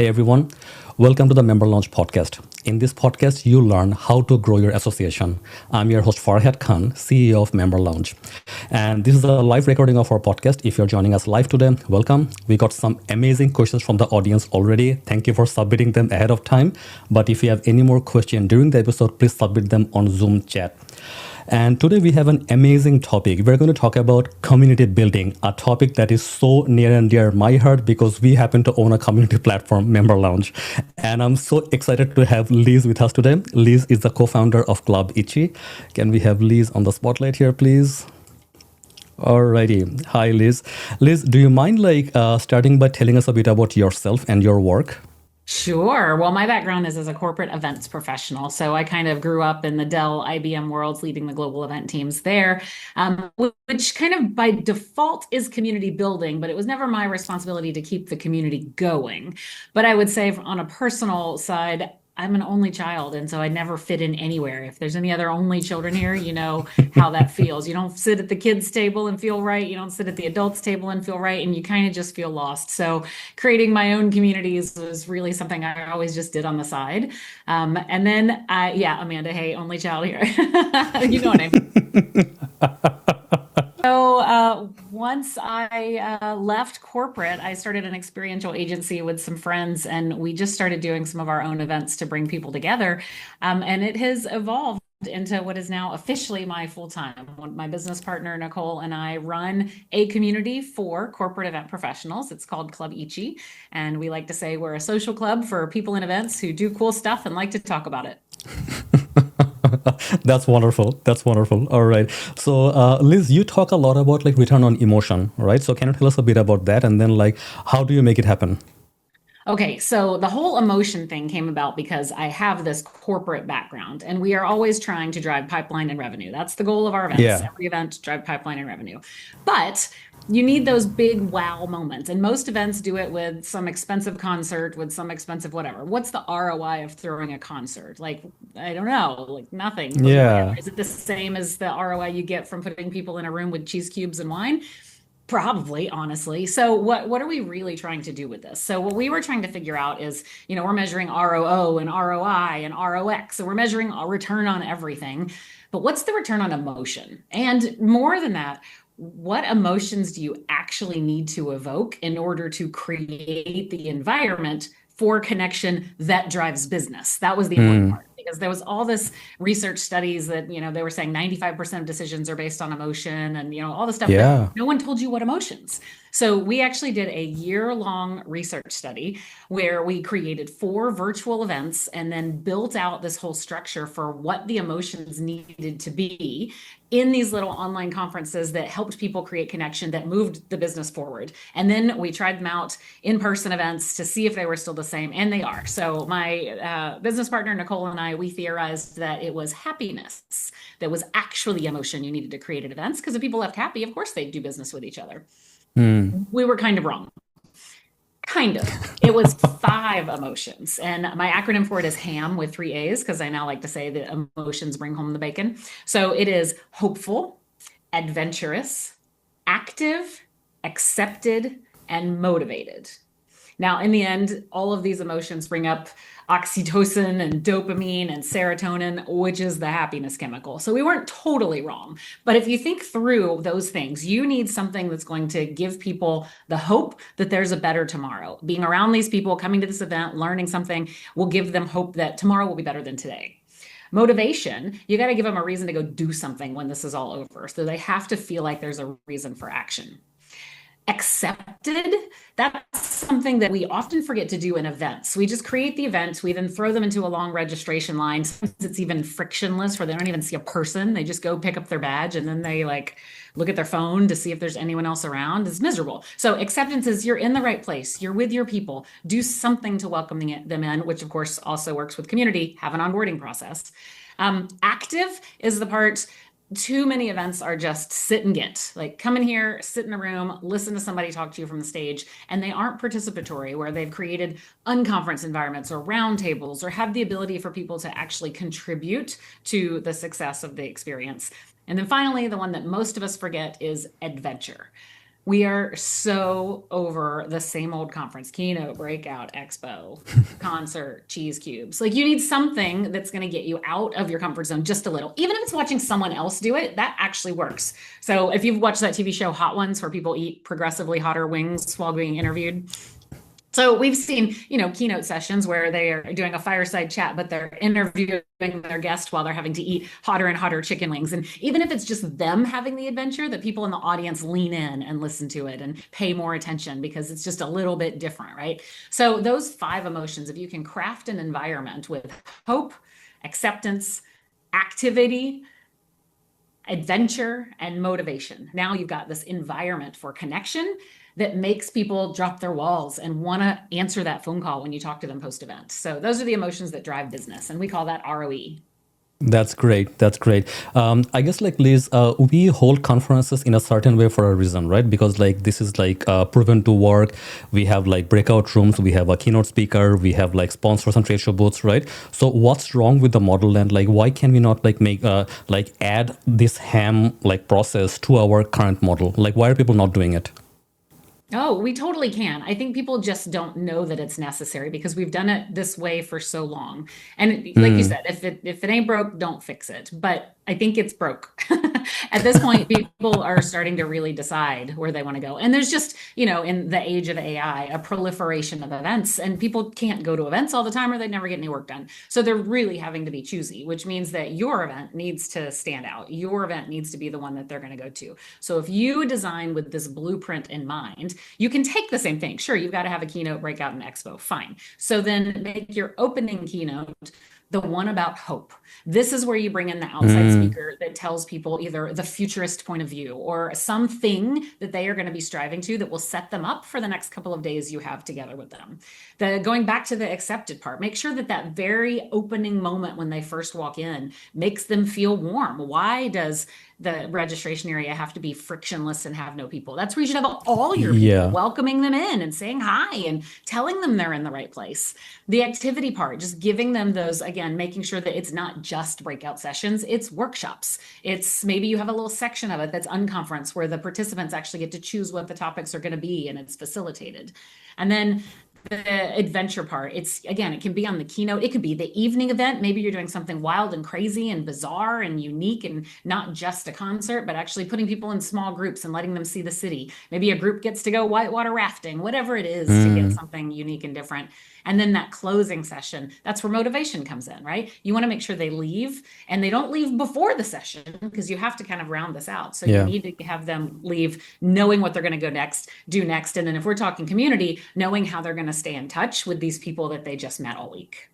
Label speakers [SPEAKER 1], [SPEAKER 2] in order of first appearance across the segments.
[SPEAKER 1] Hey everyone, welcome to the Member Launch podcast. In this podcast, you learn how to grow your association. I'm your host Farhad Khan, CEO of Member Launch. And this is a live recording of our podcast. If you're joining us live today, welcome. We got some amazing questions from the audience already. Thank you for submitting them ahead of time. But if you have any more questions during the episode, please submit them on Zoom chat. And today we have an amazing topic. We're going to talk about community building, a topic that is so near and dear my heart because we happen to own a community platform, Member Lounge. And I'm so excited to have Liz with us today. Liz is the co-founder of Club Ichi. Can we have Liz on the spotlight here, please? Alrighty. Hi, Liz. Liz, do you mind starting by telling us a bit about yourself and your work?
[SPEAKER 2] Sure. Well, my background is as a corporate events professional. So I kind of grew up in the Dell IBM worlds, leading the global event teams there, which kind of by default is community building, but it was never my responsibility to keep the community going. But I would say on a personal side, I'm an only child, and so I never fit in anywhere. If there's any other only children here, you know how that feels. You don't sit at the kids' table and feel right. You don't sit at the adults' table and feel right, and you kind of just feel lost. So creating my own communities was really something I always just did on the side. And then, Amanda, hey, only child here. You know what I mean. So once I left corporate, I started an experiential agency with some friends, and we just started doing some of our own events to bring people together. And it has evolved into what is now officially my full-time. My business partner, Nicole, and I run a community for corporate event professionals. It's called Club Ichi. And we like to say we're a social club for people in events who do cool stuff and like to talk about it.
[SPEAKER 1] That's wonderful. That's wonderful. All right. So, Liz, you talk a lot about return on emotion, right? So, can you tell us a bit about that, and then how do you make it happen?
[SPEAKER 2] Okay, so the whole emotion thing came about because I have this corporate background, and we are always trying to drive pipeline and revenue. That's the goal of our events.
[SPEAKER 1] Yeah.
[SPEAKER 2] Every event, drive pipeline and revenue. But you need those big wow moments, and most events do it with some expensive concert, with some expensive whatever. What's the ROI of throwing a concert? I don't know, nothing.
[SPEAKER 1] Yeah.
[SPEAKER 2] Is it the same as the ROI you get from putting people in a room with cheese cubes and wine? Probably, honestly. So what are we really trying to do with this? So what we were trying to figure out is, we're measuring ROO and ROI and ROX. So we're measuring a return on everything. But what's the return on emotion? And more than that, what emotions do you actually need to evoke in order to create the environment for connection that drives business? That was the important part, because there was all this research studies that, they were saying 95% of decisions are based on emotion and, all the stuff.
[SPEAKER 1] Yeah.
[SPEAKER 2] No one told you what emotions. So we actually did a year-long research study where we created 4 virtual events and then built out this whole structure for what the emotions needed to be in these little online conferences that helped people create connection, that moved the business forward. And then we tried them out in-person events to see if they were still the same, and they are. So my business partner, Nicole, and I, we theorized that it was happiness that was actually emotion you needed to create at events, because if people left happy, of course they'd do business with each other. We were kind of wrong. Kind of. It was 5 emotions. And my acronym for it is HAM with 3 A's, because I now like to say that emotions bring home the bacon. So it is hopeful, adventurous, active, accepted, and motivated. Now, in the end, all of these emotions bring up oxytocin and dopamine and serotonin, which is the happiness chemical. So we weren't totally wrong. But if you think through those things, you need something that's going to give people the hope that there's a better tomorrow. Being around these people, coming to this event, learning something will give them hope that tomorrow will be better than today. Motivation, you got to give them a reason to go do something when this is all over. So they have to feel like there's a reason for action. Accepted, that's something that we often forget to do in events. We just create the event, we then throw them into a long registration line. Sometimes it's even frictionless, where they don't even see a person. They just go pick up their badge, and then they look at their phone to see if there's anyone else around. It's miserable. So acceptance is you're in the right place, you're with your people, do something to welcome them in, which of course also works with community, have an onboarding process. Active is the part. Too many events are just sit and get, come in here, sit in a room, listen to somebody talk to you from the stage, and they aren't participatory, where they've created unconference environments or roundtables or have the ability for people to actually contribute to the success of the experience. And then finally, the one that most of us forget is adventure. We are so over the same old conference, keynote, breakout, expo, concert, cheese cubes. Like you need something that's going to get you out of your comfort zone just a little. Even if it's watching someone else do it, that actually works. So if you've watched that TV show Hot Ones where people eat progressively hotter wings while being interviewed, so we've seen, keynote sessions where they are doing a fireside chat, but they're interviewing their guest while they're having to eat hotter and hotter chicken wings. And even if it's just them having the adventure, the people in the audience lean in and listen to it and pay more attention because it's just a little bit different, right? So those 5 emotions, if you can craft an environment with hope, acceptance, activity, adventure, and motivation. Now you've got this environment for connection that makes people drop their walls and want to answer that phone call when you talk to them post event. So those are the emotions that drive business, and we call that ROE.
[SPEAKER 1] That's great. That's great. I guess like Liz, we hold conferences in a certain way for a reason, right? Because like this is like proven to work. We have like breakout rooms. We have a keynote speaker. We have like sponsors and trade show booths, right? So what's wrong with the model, and like why can we not like make like add this ham like process to our current model? Like why are people not doing it?
[SPEAKER 2] Oh, we totally can. I think people just don't know that it's necessary because we've done it this way for so long. And like you
[SPEAKER 1] Mm,
[SPEAKER 2] said, if it ain't broke, don't fix it. But I think it's broke. At this point, people are starting to really decide where they want to go. And there's just, in the age of AI, a proliferation of events, and people can't go to events all the time or they never get any work done. So they're really having to be choosy, which means that your event needs to stand out. Your event needs to be the one that they're going to go to. So if you design with this blueprint in mind, you can take the same thing. Sure, you've got to have a keynote, breakout, and expo. Fine. So then make your opening keynote the one about hope. This is where you bring in the outside
[SPEAKER 1] mm,
[SPEAKER 2] speaker that tells people either the futurist point of view or something that they are going to be striving to that will set them up for the next couple of days you have together with them. Going back to the accepted part, make sure that that very opening moment when they first walk in makes them feel warm. Why does the registration area have to be frictionless and have no people? That's where you should have all your people
[SPEAKER 1] yeah.
[SPEAKER 2] welcoming them in and saying hi and telling them they're in the right place. The activity part, just giving them those, again, making sure that it's not just breakout sessions, it's workshops. It's maybe you have a little section of it that's unconference where the participants actually get to choose what the topics are going to be and it's facilitated. And then the adventure part, it's again, it can be on the keynote, it could be the evening event. Maybe you're doing something wild and crazy and bizarre and unique and not just a concert, but actually putting people in small groups and letting them see the city. Maybe a group gets to go whitewater rafting, whatever it is, to get
[SPEAKER 1] Mm,
[SPEAKER 2] something unique and different. And then that closing session, that's where motivation comes in, right? You want to make sure they leave and they don't leave before the session because you have to kind of round this out. So you
[SPEAKER 1] yeah.
[SPEAKER 2] need to have them leave knowing what they're going to do next. And then if we're talking community, knowing how they're going to stay in touch with these people that they just met all week.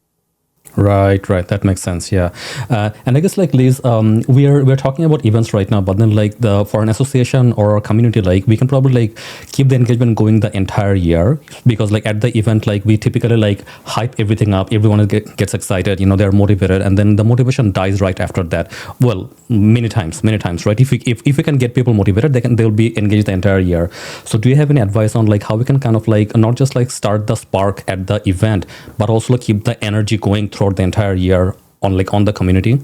[SPEAKER 1] Right, right. That makes sense. Yeah, and I guess like Liz, we're talking about events right now, but then like the for an association or a community, like we can probably like keep the engagement going the entire year because like at the event, like we typically like hype everything up, everyone gets excited, they're motivated, and then the motivation dies right after that. Well, many times, right? If we can get people motivated, they'll be engaged the entire year. So do you have any advice on like how we can kind of like not just like start the spark at the event, but also keep the energy going throughout the entire year on the community?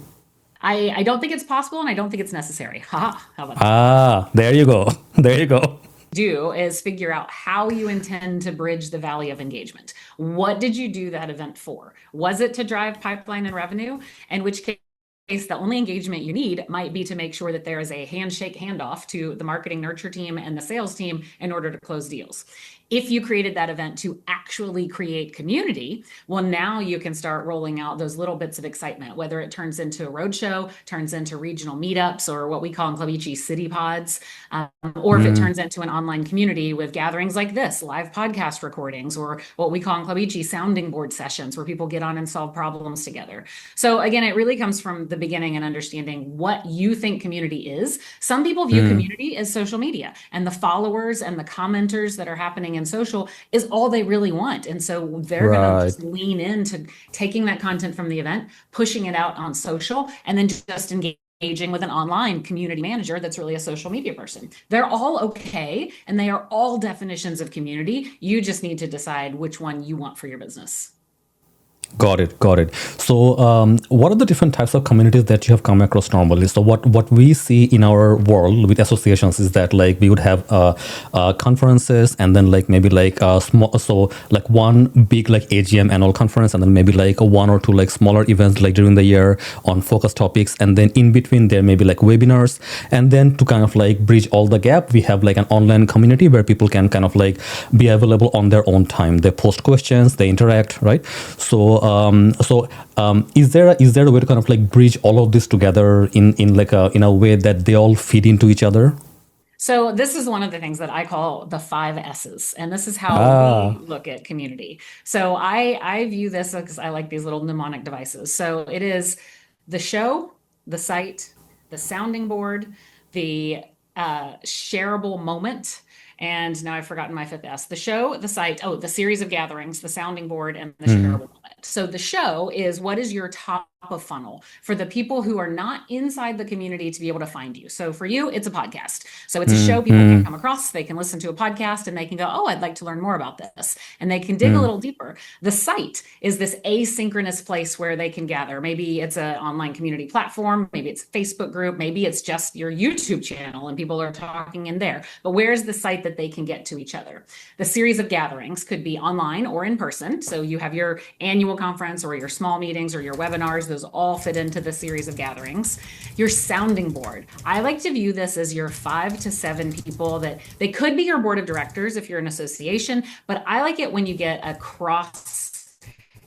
[SPEAKER 2] I don't think it's possible and I don't think it's necessary. Haha, how about that?
[SPEAKER 1] Ah, there you go. There you go.
[SPEAKER 2] Do is figure out how you intend to bridge the valley of engagement. What did you do that event for? Was it to drive pipeline and revenue? In which case, the only engagement you need might be to make sure that there is a handshake handoff to the marketing nurture team and the sales team in order to close deals. If you created that event to actually create community, well, now you can start rolling out those little bits of excitement, whether it turns into a roadshow, turns into regional meetups, or what we call in Club Ichi city pods, or if it
[SPEAKER 1] Mm,
[SPEAKER 2] turns into an online community with gatherings like this, live podcast recordings, or what we call in Club Ichi sounding board sessions where people get on and solve problems together. So again, it really comes from the beginning and understanding what you think community is. Some people view
[SPEAKER 1] mm,
[SPEAKER 2] community as social media, and the followers and the commenters that are happening in social is all they really want. And so they're going to
[SPEAKER 1] right.
[SPEAKER 2] just lean into taking that content from the event, pushing it out on social, and then just engaging with an online community manager that's really a social media person. They're all okay, and they are all definitions of community. You just need to decide which one you want for your business.
[SPEAKER 1] Got it. Got it. So, what are the different types of communities that you have come across normally? So, what we see in our world with associations is that like we would have conferences, and then like maybe like small, so like one big like AGM annual conference, and then maybe like one or two like smaller events like during the year on focus topics, and then in between there may be like webinars, and then to kind of like bridge all the gap, we have like an online community where people can kind of like be available on their own time. They post questions, they interact, right? So is there a way to kind of like bridge all of this together in like in a way that they all feed into each other?
[SPEAKER 2] So this is one of the things that I call the 5 S's, and this is how we
[SPEAKER 1] Ah.
[SPEAKER 2] look at community. So I view this because I like these little mnemonic devices. So it is the show, the site, the sounding board, the shareable moment, and now I've forgotten my 5th S. The show, the site, oh, the series of gatherings, the sounding board, and the
[SPEAKER 1] Mm,
[SPEAKER 2] shareable moment. So the show is what is your top of funnel for the people who are not inside the community to be able to find you. So for you, it's a podcast. So it's a show people can
[SPEAKER 1] mm,
[SPEAKER 2] come across. They can listen to a podcast and they can go, oh, I'd like to learn more about this. And they can dig a
[SPEAKER 1] mm,
[SPEAKER 2] little deeper. The site is this asynchronous place where they can gather. Maybe it's an online community platform. Maybe it's a Facebook group. Maybe it's just your YouTube channel and people are talking in there. But where's the site that they can get to each other? The series of gatherings could be online or in person. So you have your annual conference or your small meetings or your webinars. Those all fit into the series of gatherings. Your sounding board. I like to view this as your 5 to 7 people that they could be your board of directors if you're an association, but I like it when you get a cross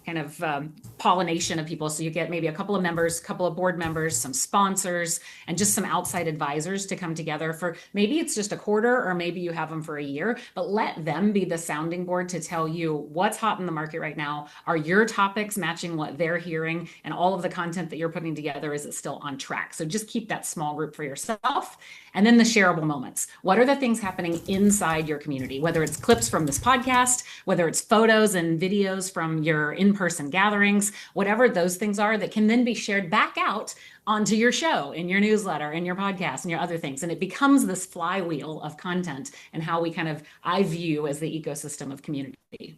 [SPEAKER 2] kind of pollination of people. So you get maybe a couple of members, a couple of board members, some sponsors, and just some outside advisors to come together for maybe it's just a quarter or maybe you have them for a year, but let them be the sounding board to tell you what's hot in the market right now. Are your topics matching what they're hearing? And all of the content that you're putting together, is it still on track? So just keep that small group for yourself. And then the shareable moments. What are the things happening inside your community? Whether it's clips from this podcast, whether it's photos and videos from your in-person gatherings, whatever those things are that can then be shared back out onto your show, in your newsletter, in your podcast, and your other things. And it becomes this flywheel of content and how we kind of, I view as the ecosystem of community.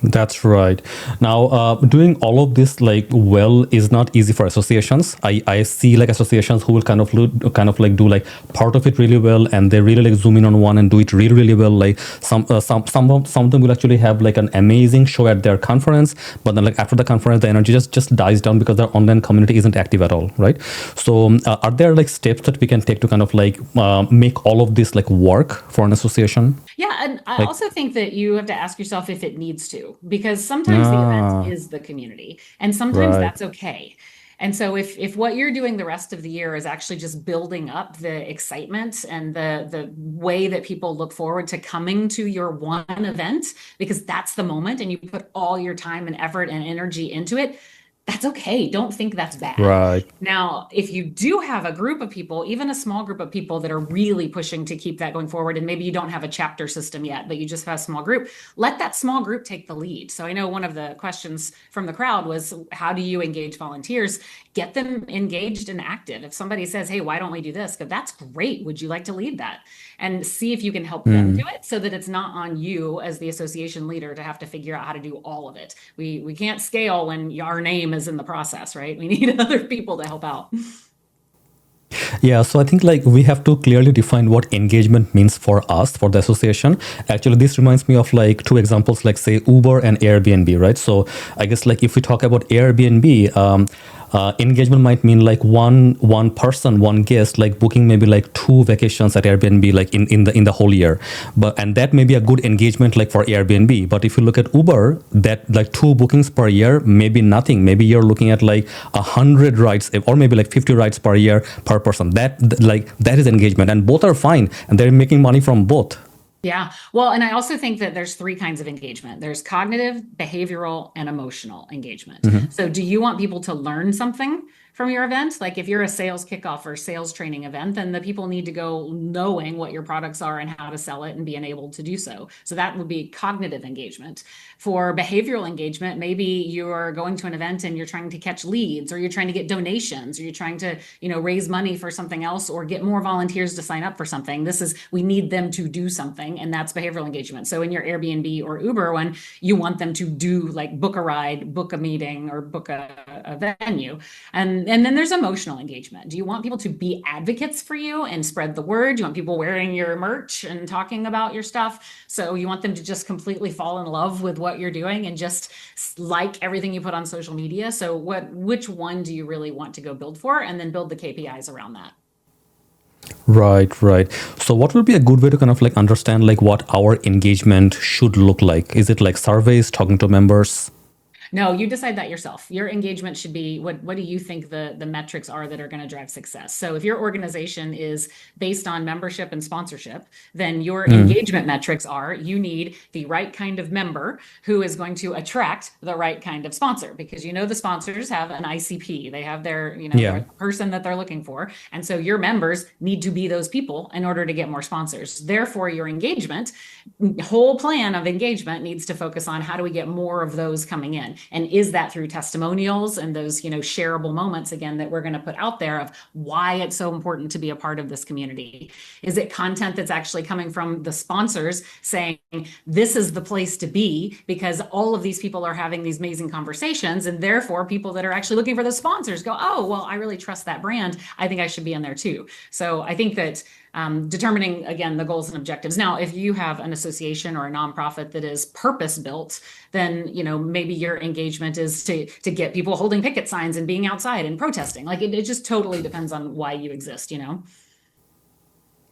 [SPEAKER 1] that's right. Now, doing all of this like well is not easy for associations. I see like associations who will kind of like do like part of it really well, and they really like zoom in on one and do it really really well. Like some of them will actually have like an amazing show at their conference, but then like after the conference, the energy just dies down because their online community isn't active at all, right? So, are there like steps that we can take to kind of like make all of this like work for an association?
[SPEAKER 2] Yeah, and I
[SPEAKER 1] Like,
[SPEAKER 2] also think that you have to ask yourself if it needs to, because sometimes the event
[SPEAKER 1] ah,
[SPEAKER 2] is the community, and sometimes
[SPEAKER 1] right.
[SPEAKER 2] that's okay. And so if what you're doing the rest of the year is actually just building up the excitement and the way that people look forward to coming to your one event, because that's the moment, and you put all your time and effort and energy into it, that's okay. Don't think that's bad.
[SPEAKER 1] Right.
[SPEAKER 2] Now, if you do have a group of people, even a small group of people that are really pushing to keep that going forward, and maybe you don't have a chapter system yet, but you just have a small group, let that small group take the lead. So I know one of the questions from the crowd was, how do you engage volunteers? Get them engaged and active. If somebody says, hey, why don't we do this? Go, that's great. Would you like to lead that? And see if you can help them do it so that it's not on you as the association leader to have to figure out how to do all of it. We can't scale when our name is in the process, right? We need other people to help out.
[SPEAKER 1] Yeah, so I think like we have to clearly define what engagement means for us, for the association. Actually, this reminds me of like two examples, like say Uber and Airbnb, right? So I guess like if we talk about Airbnb, engagement might mean like one person, one guest, like booking maybe like 2 vacations at Airbnb, like in the whole year. And that may be a good engagement like for Airbnb. But if you look at Uber, that like 2 bookings per year, maybe nothing. Maybe you're looking at like 100 rides, or maybe like 50 rides per year per person. That is engagement, and both are fine, and they're making money from both.
[SPEAKER 2] Yeah. Well, and I also think that there's 3 kinds of engagement. There's cognitive, behavioral, and emotional engagement.
[SPEAKER 1] Mhm.
[SPEAKER 2] So do you want people to learn something from your event. Like if you're a sales kickoff or sales training event, then the people need to go knowing what your products are and how to sell it and being able to do so. So that would be cognitive engagement. For behavioral engagement, maybe you're going to an event and you're trying to catch leads, or you're trying to get donations, or you're trying to, raise money for something else, or get more volunteers to sign up for something. We need them to do something, and that's behavioral engagement. So in your Airbnb or Uber one, you want them to do like book a ride, book a meeting, or book a venue. And then there's emotional engagement. Do you want people to be advocates for you and spread the word? Do you want people wearing your merch and talking about your stuff? So you want them to just completely fall in love with what you're doing and just like everything you put on social media. So which one do you really want to go build for, and then build the KPIs around that?
[SPEAKER 1] Right. So what will be a good way to kind of like understand like what our engagement should look like? Is it like surveys, talking to members?
[SPEAKER 2] No, you decide that yourself. Your engagement should be what do you think the metrics are that are going to drive success? So if your organization is based on membership and sponsorship, then your engagement metrics are you need the right kind of member who is going to attract the right kind of sponsor, because the sponsors have an ICP. They have their, their person that they're looking for. And so your members need to be those people in order to get more sponsors. Therefore, your engagement, whole plan of engagement needs to focus on how do we get more of those coming in? And is that through testimonials and those, shareable moments, again, that we're going to put out there of why it's so important to be a part of this community? Is it content that's actually coming from the sponsors saying, this is the place to be because all of these people are having these amazing conversations, and therefore people that are actually looking for the sponsors go, oh, well, I really trust that brand. I think I should be in there too. So I think that determining, again, the goals and objectives. Now, if you have an association or a nonprofit that is purpose built, then, maybe your engagement is to get people holding picket signs and being outside and protesting. Like it just totally depends on why you exist,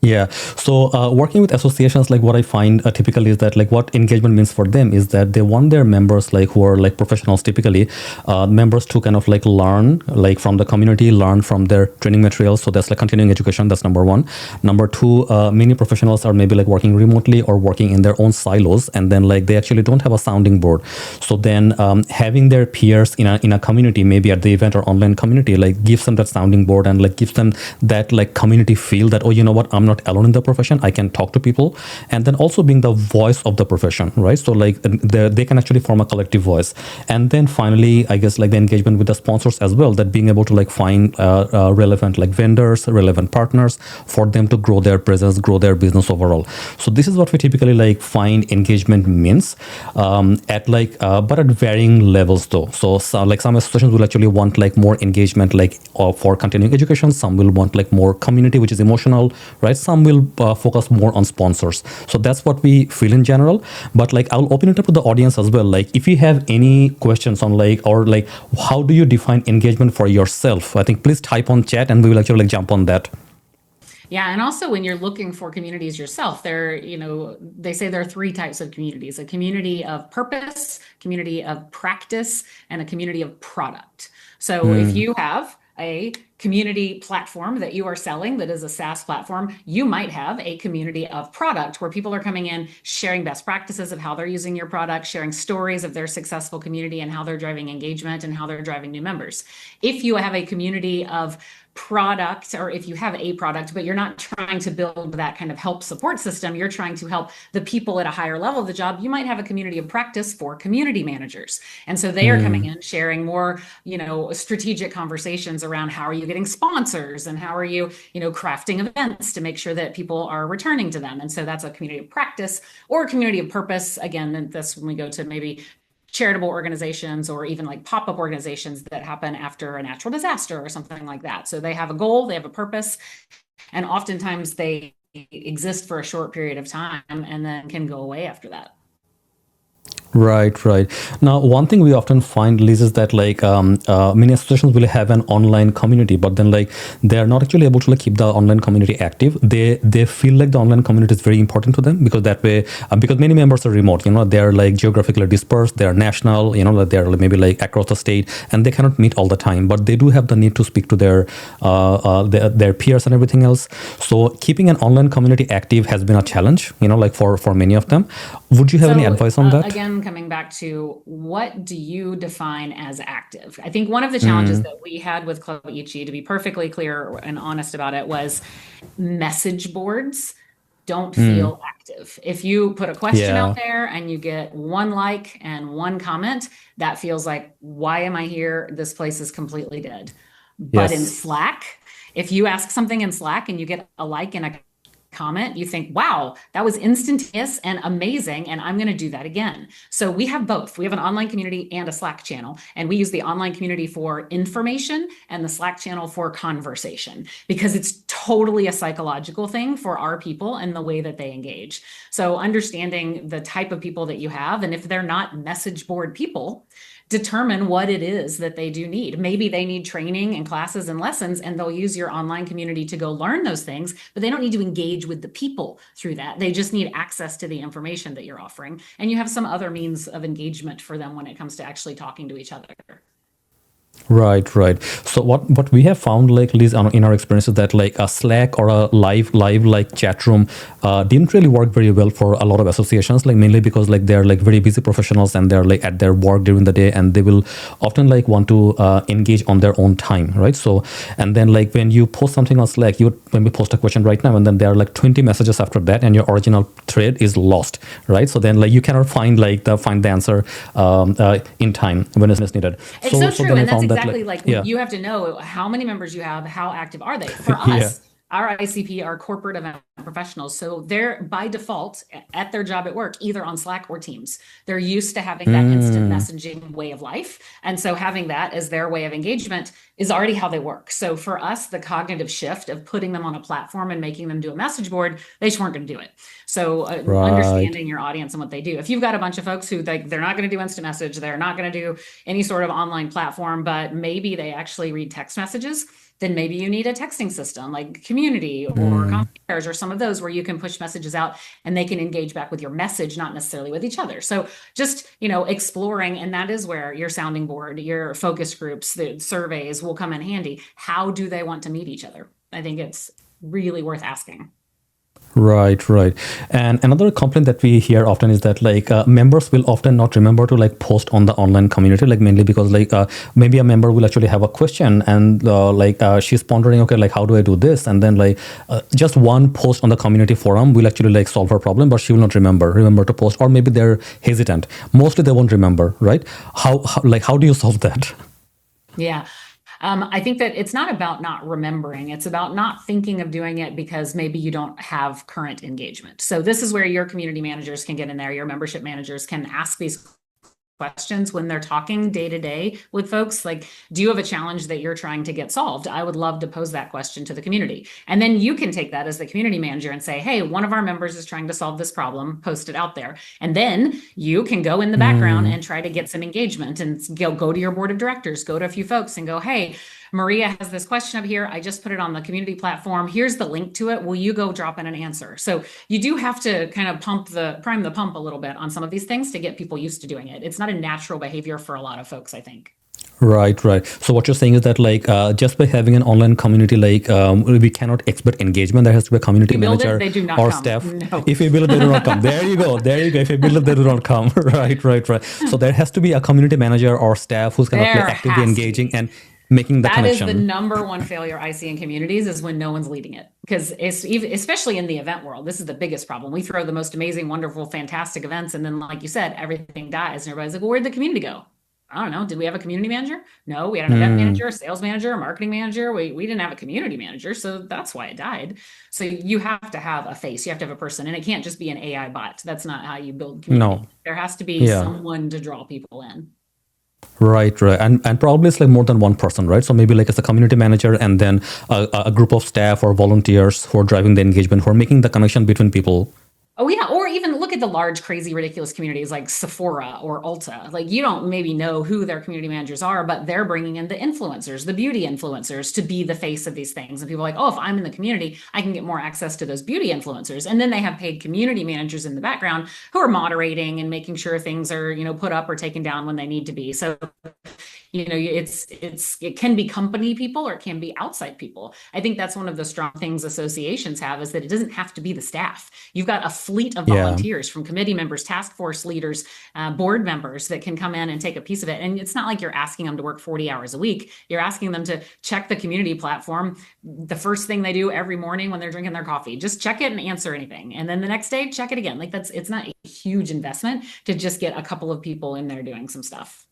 [SPEAKER 1] Yeah. So working with associations, like what I find typically is that like what engagement means for them is that they want their members, like who are like professionals typically, members to kind of like learn like from the community, learn from their training materials. So that's like continuing education. That's number one. Number two, many professionals are maybe like working remotely or working in their own silos, and then like they actually don't have a sounding board. So then having their peers in a community, maybe at the event or online community, like gives them that sounding board and like gives them that like community feel that, oh, you know what, I'm not alone in the profession. I can talk to people, and then also being the voice of the profession, right? So like they can actually form a collective voice. And then finally, I guess like the engagement with the sponsors as well, that being able to like find relevant like vendors, relevant partners for them to grow their presence, grow their business overall. So this is what we typically like find engagement means at like but at varying levels though. So like some associations will actually want like more engagement like for continuing education. Some will want like more community, which is emotional, right? Some will focus more on sponsors. So that's what we feel in general. But like I'll open it up to the audience as well. Like if you have any questions on like, or like how do you define engagement for yourself? I think please type on chat and we will actually like jump on that.
[SPEAKER 2] Yeah, and also when you're looking for communities yourself, they say there are three types of communities: a community of purpose, community of practice, and a community of product. So if you have a community platform that you are selling that is a SaaS platform, you might have a community of product where people are coming in, sharing best practices of how they're using your product, sharing stories of their successful community and how they're driving engagement and how they're driving new members. If you have a community of product, or if you have a product, but you're not trying to build that kind of help support system, you're trying to help the people at a higher level of the job, you might have a community of practice for community managers. And so they are coming in, sharing more, strategic conversations around how are you getting sponsors and how are you, crafting events to make sure that people are returning to them. And so that's a community of practice or a community of purpose. Again, that's when we go to maybe charitable organizations or even like pop-up organizations that happen after a natural disaster or something like that. So they have a goal, they have a purpose, and oftentimes they exist for a short period of time and then can go away after that.
[SPEAKER 1] Right. Now, one thing we often find, Liz, is that like many associations will have an online community, but then like they are not actually able to like keep the online community active. They feel like the online community is very important to them because that way, because many members are remote, they're like geographically dispersed, they're national, they're maybe like across the state, and they cannot meet all the time, but they do have the need to speak to their peers and everything else. So keeping an online community active has been a challenge, like for many of them. Would you have any advice on that?
[SPEAKER 2] Again, coming back to what do you define as active? I think one of the challenges that we had with Club Ichi, to be perfectly clear and honest about it, was message boards don't feel active. If you put a question out
[SPEAKER 1] Yeah.
[SPEAKER 2] there and you get one like and one comment, that feels like, why am I here? This place is completely dead. But in
[SPEAKER 1] Yes.
[SPEAKER 2] Slack, if you ask something in Slack and you get a like and a comment, you think, wow, that was instantaneous and amazing, and I'm going to do that again. So we have both. We have an online community and a Slack channel, and we use the online community for information and the Slack channel for conversation, because it's totally a psychological thing for our people and the way that they engage. So understanding the type of people that you have, and if they're not message board people, determine what it is that they do need. Maybe they need training and classes and lessons, and they'll use your online community to go learn those things, but they don't need to engage with the people through that. They just need access to the information that you're offering. And you have some other means of engagement for them when it comes to actually talking to each other.
[SPEAKER 1] Right, right. So what we have found, like Liz, in our experience, is that like a Slack or a live like chat room didn't really work very well for a lot of associations, like mainly because like they're like very busy professionals and they're like at their work during the day, and they will often like want to engage on their own time, right? So and then like when you post something on Slack, you when we post a question right now, and then there are like 20 messages after that, and your original thread is lost, right? So then like you cannot find the answer in time when it's needed.
[SPEAKER 2] It's so true.
[SPEAKER 1] Then I
[SPEAKER 2] And that's
[SPEAKER 1] found that
[SPEAKER 2] exactly
[SPEAKER 1] like
[SPEAKER 2] like
[SPEAKER 1] yeah.
[SPEAKER 2] you have to know how many members you have, how active are they? For
[SPEAKER 1] Yeah.
[SPEAKER 2] us, our ICP are corporate event professionals. So they're by default at their job at work, either on Slack or Teams. They're used to having that instant messaging way of life. And so having that as their way of engagement is already how they work. So for us, the cognitive shift of putting them on a platform and making them do a message board, they just weren't going to do it. So
[SPEAKER 1] Right.
[SPEAKER 2] understanding your audience and what they do. If you've got a bunch of folks who they're not going to do instant message, they're not going to do any sort of online platform, but maybe they actually read text messages, then maybe you need a texting system like Community or Concierge or some of those where you can push messages out and they can engage back with your message, not necessarily with each other. So just, exploring, and that is where your sounding board, your focus groups, the surveys will come in handy. How do they want to meet each other? I think it's really worth asking.
[SPEAKER 1] Right, right. And another complaint that we hear often is that like members will often not remember to like post on the online community, like mainly because like maybe a member will actually have a question and she's pondering, okay, like how do I do this? And then like just one post on the community forum will actually like solve her problem, but she will not remember to post, or maybe they're hesitant. Mostly they won't remember, right? How do you solve that?
[SPEAKER 2] Yeah. I think that it's not about not remembering. It's about not thinking of doing it because maybe you don't have current engagement. So this is where your community managers can get in there. Your membership managers can ask these questions when they're talking day to day with folks. Like, do you have a challenge that you're trying to get solved? I would love to pose that question to the community. And then you can take that as the community manager and say, hey, one of our members is trying to solve this problem, post it out there. And then you can go in the background and try to get some engagement and go to your board of directors, go to a few folks and go, hey, Maria has this question up here. I just put it on the community platform. Here's the link to it. Will you go drop in an answer? So you do have to kind of prime the pump a little bit on some of these things to get people used to doing it. It's not a natural behavior for a lot of folks, I think.
[SPEAKER 1] Right, right. So what you're saying is that like just by having an online community, like we cannot expect engagement. There has to be a community manager
[SPEAKER 2] they do not
[SPEAKER 1] or
[SPEAKER 2] come.
[SPEAKER 1] staff.
[SPEAKER 2] No.
[SPEAKER 1] If you build it, they do not come. There you go. There you go. If you build it, they do not come. Right, right, right. So there has to be a community manager or staff who's kind of like actively engaging and making the connection.
[SPEAKER 2] That is the number one failure I see in communities is when no one's leading it. Because especially in the event world, this is the biggest problem. We throw the most amazing, wonderful, fantastic events. And then, like you said, everything dies. And everybody's like, well, where'd the community go? I don't know. Did we have a community manager? No, we had an event manager, a sales manager, a marketing manager. We didn't have a community manager. So that's why it died. So you have to have a face. You have to have a person. And it can't just be an AI bot. That's not how you build community.
[SPEAKER 1] No.
[SPEAKER 2] There has to be someone to draw people in.
[SPEAKER 1] Right, right. And probably it's like more than one person, right? So maybe like it's a community manager and then a group of staff or volunteers who are driving the engagement, who are making the connection between people.
[SPEAKER 2] Oh, yeah. Or even look at the large, crazy, ridiculous communities like Sephora or Ulta. Like you don't maybe know who their community managers are, but they're bringing in the influencers, the beauty influencers to be the face of these things. And people are like, oh, if I'm in the community, I can get more access to those beauty influencers. And then they have paid community managers in the background who are moderating and making sure things are, put up or taken down when they need to be. So it can be company people or it can be outside people. I think that's one of the strong things associations have, is that it doesn't have to be the staff. You've got a fleet of
[SPEAKER 1] Yeah.
[SPEAKER 2] volunteers, from committee members, task force leaders, board members, that can come in and take a piece of it. And it's not like you're asking them to work 40 hours a week. You're asking them to check the community platform the first thing they do every morning when they're drinking their coffee. Just check it and answer anything. And then the next day, check it again. Like, it's not a huge investment to just get a couple of people in there doing some stuff.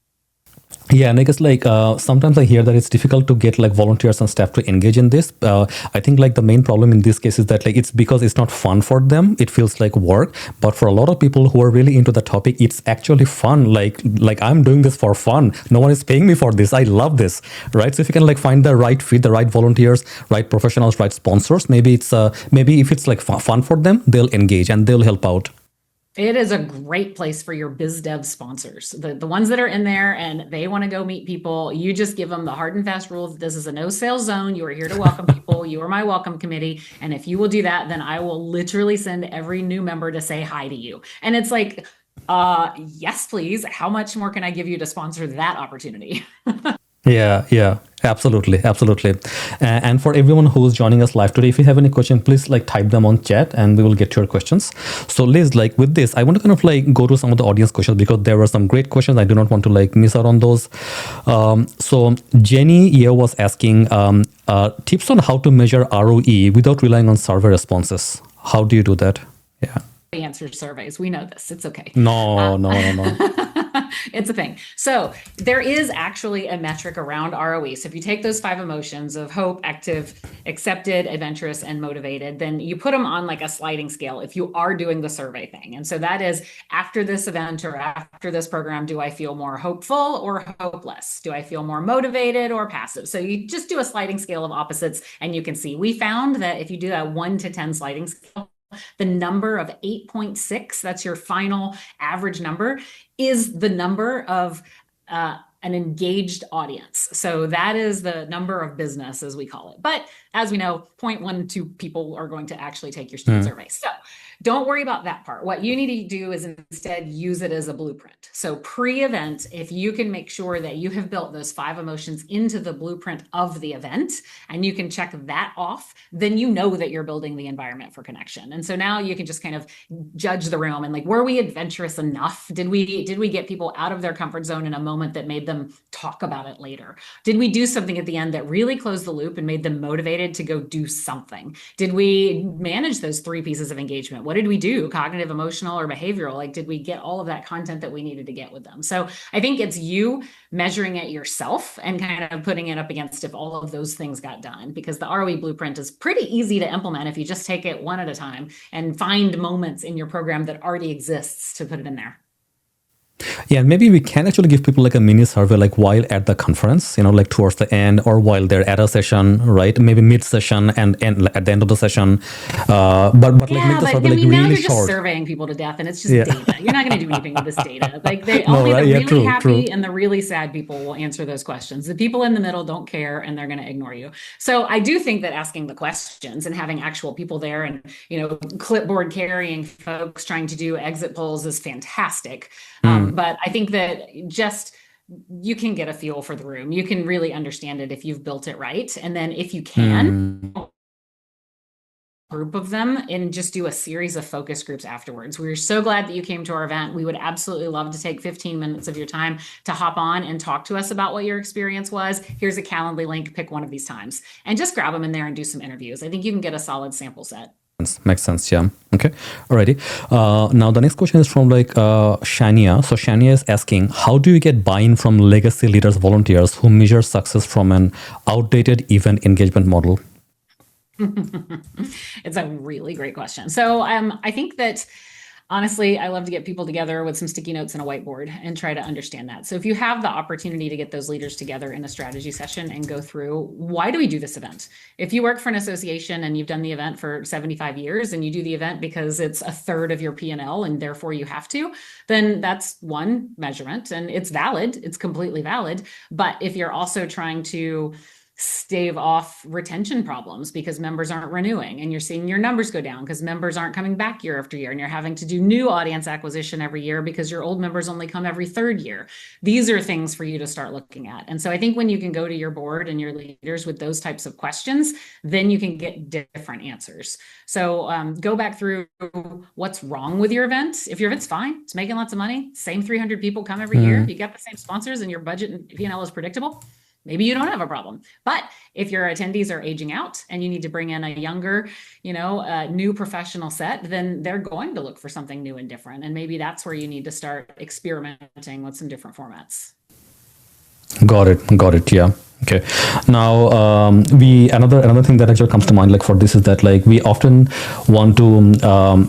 [SPEAKER 1] Yeah, and I guess like sometimes I hear that it's difficult to get like volunteers and staff to engage in this. I think like the main problem in this case is that like it's because it's not fun for them. It feels like work. But for a lot of people who are really into the topic, it's actually fun. Like I'm doing this for fun. No one is paying me for this. I love this, right? So if you can like find the right fit, the right volunteers, right professionals, right sponsors, maybe if it's like fun for them, they'll engage and they'll help out.
[SPEAKER 2] It is a great place for your biz dev sponsors, the ones that are in there and they want to go meet people. You just give them the hard and fast rules. This is a no sales zone. You are here to welcome people. You are my welcome committee. And if you will do that, then I will literally send every new member to say hi to you. And it's like, yes, please. How much more can I give you to sponsor that opportunity?
[SPEAKER 1] Yeah, absolutely. And for everyone who's joining us live today, if you have any question, please like type them on chat and we will get to your questions. So Liz, like with this, I want to kind of like go to some of the audience questions because there were some great questions. I do not want to like miss out on those. So Jenny Yeo was asking tips on how to measure ROE without relying on survey responses. How do you do that? Yeah.
[SPEAKER 2] Answer surveys. We know this. It's okay.
[SPEAKER 1] No.
[SPEAKER 2] It's a thing. So there is actually a metric around ROE. So if you take those 5 emotions of hope, active, accepted, adventurous, and motivated, then you put them on like a sliding scale if you are doing the survey thing. And so that is, after this event or after this program, do I feel more hopeful or hopeless? Do I feel more motivated or passive? So you just do a sliding scale of opposites and you can see. We found that if you do a 1 to 10 sliding scale, the number of 8.6, that's your final average number, is the number of an engaged audience. So that is the number of business, as we call it. But as we know, 0.12 people are going to actually take your student survey. So don't worry about that part. What you need to do is instead use it as a blueprint. So pre-event, if you can make sure that you have built those 5 emotions into the blueprint of the event and you can check that off, then you know that you're building the environment for connection. And so now you can just kind of judge the room and like, were we adventurous enough? Did we get people out of their comfort zone in a moment that made them talk about it later? Did we do something at the end that really closed the loop and made them motivated to go do something? Did we manage those 3 pieces of engagement? What did we do? Cognitive, emotional, or behavioral? Like, did we get all of that content that we needed to get with them? So I think it's you measuring it yourself and kind of putting it up against if all of those things got done, because the ROE blueprint is pretty easy to implement if you just take it one at a time and find moments in your program that already exists to put it in there.
[SPEAKER 1] Yeah, maybe we can actually give people like a mini survey, like while at the conference, like towards the end, or while they're at a session, right? Maybe mid session and at the end of the session. But like make the survey like
[SPEAKER 2] now
[SPEAKER 1] really
[SPEAKER 2] you're
[SPEAKER 1] short.
[SPEAKER 2] Just surveying people to death, and it's just data. You're not going to do anything with this data. Like only the really happy and the really sad people will answer those questions. The people in the middle don't care, and they're going to ignore you. So I do think that asking the questions and having actual people there, and clipboard carrying folks trying to do exit polls is fantastic. But I think that just you can get a feel for the room. You can really understand it if you've built it right. And then if you can, group of them and just do a series of focus groups afterwards. We're so glad that you came to our event. We would absolutely love to take 15 minutes of your time to hop on and talk to us about what your experience was. Here's a Calendly link, pick one of these times and just grab them in there and do some interviews. I think you can get a solid sample set.
[SPEAKER 1] Makes sense. Yeah. Okay. Alrighty. Now the next question is from Shania. So Shania is asking, how do you get buy-in from legacy leaders, volunteers who measure success from an outdated event engagement model?
[SPEAKER 2] It's a really great question. So I think that honestly, I love to get people together with some sticky notes and a whiteboard and try to understand that. So if you have the opportunity to get those leaders together in a strategy session and go through, why do we do this event? If you work for an association and you've done the event for 75 years and you do the event because it's a third of your P&L and therefore you have to, then that's one measurement and it's valid. It's completely valid. But if you're also trying to stave off retention problems because members aren't renewing, and you're seeing your numbers go down because members aren't coming back year after year, and you're having to do new audience acquisition every year because your old members only come every third year. These are things for you to start looking at. And so I think when you can go to your board and your leaders with those types of questions, then you can get different answers. So go back through what's wrong with your event. If your event's fine, it's making lots of money, same 300 people come every year, you got the same sponsors, and your budget and P&L is predictable, maybe you don't have a problem. But if your attendees are aging out and you need to bring in a younger, new professional set, then they're going to look for something new and different. And maybe that's where you need to start experimenting with some different formats.
[SPEAKER 1] Got it. Yeah. Okay. Now, another thing that actually comes to mind, like for this, is that like we often want to.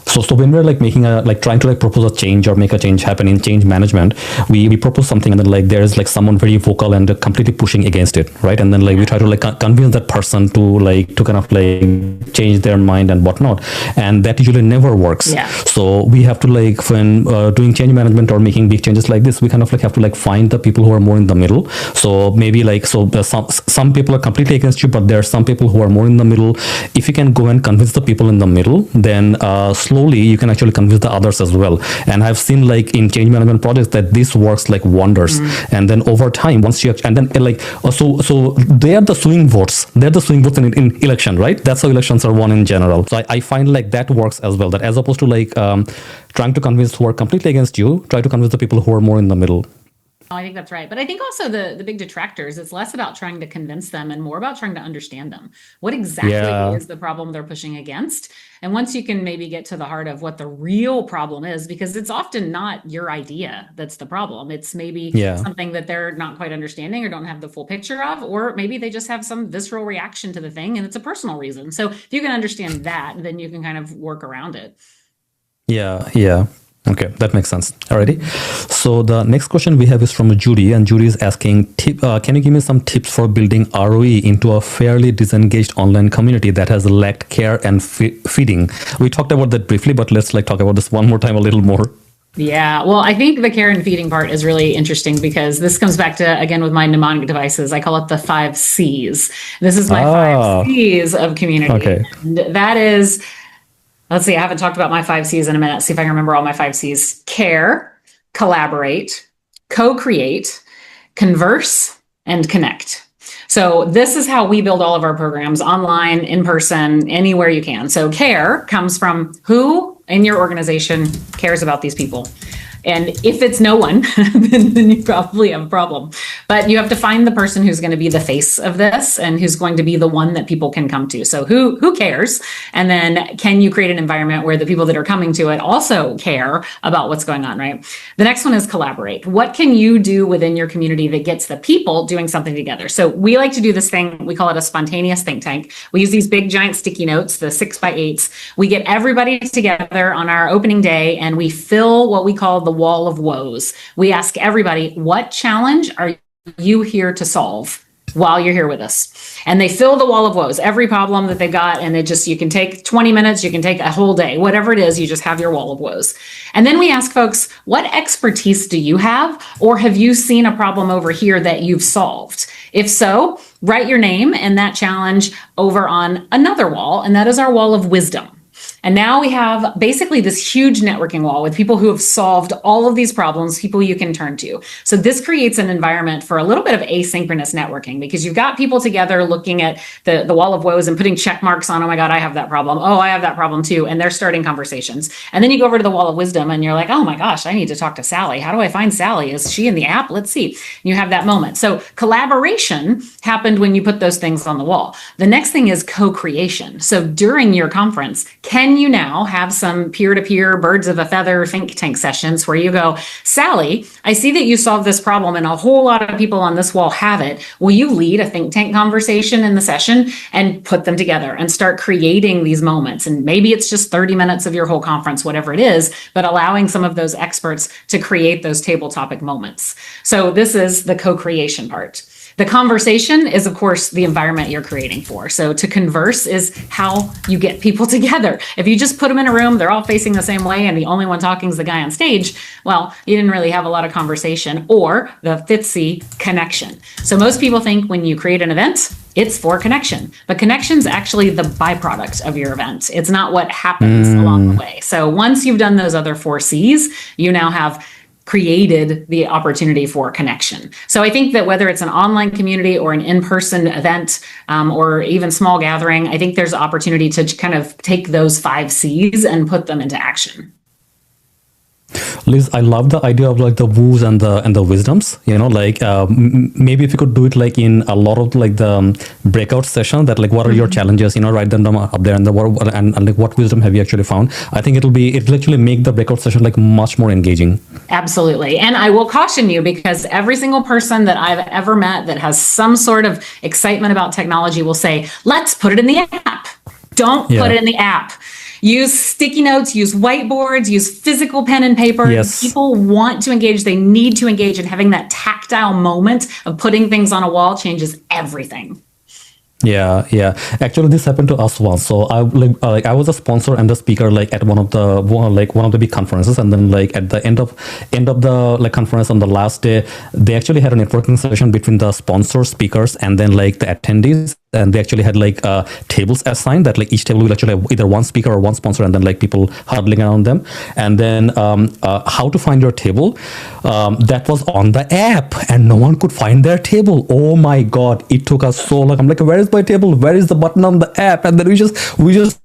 [SPEAKER 1] So when we're like making trying to propose a change or make a change happen in change management, we propose something, and then like there's like someone very vocal and completely pushing against it, right? And then like we try to like convince that person to kind of like change their mind and whatnot, and that usually never works.
[SPEAKER 2] Yeah.
[SPEAKER 1] So we have to like, when doing change management or making big changes like this, we kind of like have to like find the people who are more in the middle. So maybe like some people are completely against you, but there are some people who are more in the middle. If you can go and convince the people in the middle, then slowly you can actually convince the others as well. And I've seen like in change management projects that this works like wonders. And then over time, once you and then like so they are the swing votes. They're the swing votes in election, right? That's how elections are won in general. So I find like that works as well. That as opposed to like trying to convince who are completely against you, try to convince the people who are more in the middle.
[SPEAKER 2] I think that's right. But I think also the big detractors, it's less about trying to convince them and more about trying to understand them. What exactly is the problem they're pushing against? And once you can maybe get to the heart of what the real problem is, because it's often not your idea that's the problem. It's maybe something that they're not quite understanding or don't have the full picture of, or maybe they just have some visceral reaction to the thing and it's a personal reason. So if you can understand that, then you can kind of work around it.
[SPEAKER 1] Yeah. Okay, that makes sense. Alrighty. So the next question we have is from Judy, and Judy is asking, can you give me some tips for building ROE into a fairly disengaged online community that has lacked care and feeding? We talked about that briefly, but let's like talk about this one more time a little more.
[SPEAKER 2] Yeah, well, I think the care and feeding part is really interesting because this comes back to, again, with my mnemonic devices, I call it the 5 C's. This is my 5 C's of community.
[SPEAKER 1] Okay.
[SPEAKER 2] And that is... Let's see, I haven't talked about my 5 C's in a minute. See if I can remember all my 5 C's. Care, collaborate, co-create, converse, and connect. So this is how we build all of our programs, online, in person, anywhere you can. So care comes from who in your organization cares about these people. And if it's no one, then you probably have a problem. But you have to find the person who's going to be the face of this and who's going to be the one that people can come to. So who cares? And then can you create an environment where the people that are coming to it also care about what's going on, right? The next one is collaborate. What can you do within your community that gets the people doing something together? So we like to do this thing. We call it a spontaneous think tank. We use these big giant sticky notes, the 6x8s. We get everybody together on our opening day and we fill what we call the wall of woes. We ask everybody, what challenge are you here to solve while you're here with us? And they fill the wall of woes, every problem that they've got. And you can take 20 minutes, you can take a whole day, whatever it is, you just have your wall of woes. And then we ask folks, what expertise do you have? Or have you seen a problem over here that you've solved? If so, write your name and that challenge over on another wall. And that is our wall of wisdom. And now we have basically this huge networking wall with people who have solved all of these problems, people you can turn to. So this creates an environment for a little bit of asynchronous networking because you've got people together looking at the wall of woes and putting check marks on, oh my God, I have that problem. Oh, I have that problem too. And they're starting conversations. And then you go over to the wall of wisdom and you're like, oh my gosh, I need to talk to Sally. How do I find Sally? Is she in the app? Let's see. And you have that moment. So collaboration happened when you put those things on the wall. The next thing is co-creation. So during your conference, can you now have some peer-to-peer birds of a feather think tank sessions where you go, Sally, I see that you solved this problem and a whole lot of people on this wall have it. Will you lead a think tank conversation in the session and put them together and start creating these moments? And maybe it's just 30 minutes of your whole conference, whatever it is, but allowing some of those experts to create those table topic moments. So this is the co-creation part. The conversation is, of course, the environment you're creating for. So to converse is how you get people together. If you just put them in a room, they're all facing the same way, and the only one talking is the guy on stage, well, you didn't really have a lot of conversation, or the fifth C, connection. So most people think when you create an event, it's for connection, but connection's actually the byproduct of your event. It's not what happens along the way. So once you've done those other 4 C's, you now have created the opportunity for connection. So I think that whether it's an online community or an in-person event, or even small gathering, I think there's opportunity to kind of take those 5 C's and put them into action.
[SPEAKER 1] Liz, I love the idea of like the woos and the wisdoms, like maybe if you could do it like in a lot of like the breakout session, that like what are your challenges, write them down up there, and like what wisdom have you actually found. I think it'll actually make the breakout session like much more engaging.
[SPEAKER 2] Absolutely. And I will caution you, because every single person that I've ever met that has some sort of excitement about technology will say, let's put it in the app. Don't put it in the app. Use sticky notes, use whiteboards, use physical pen and paper.
[SPEAKER 1] Yes.
[SPEAKER 2] People want to engage. They need to engage, and having that tactile moment of putting things on a wall changes everything.
[SPEAKER 1] Yeah. Actually, this happened to us once. So I was a sponsor and a speaker like at one of the big conferences, and then like at the end of the like conference on the last day, they actually had a networking session between the sponsor speakers and then like the attendees. And they actually had like tables assigned, that like each table will actually have either one speaker or one sponsor, and then like people huddling around them. And then how to find your table, that was on the app, and no one could find their table. Oh my God, it took us so long. I'm like, where is my table? Where is the button on the app? And then we just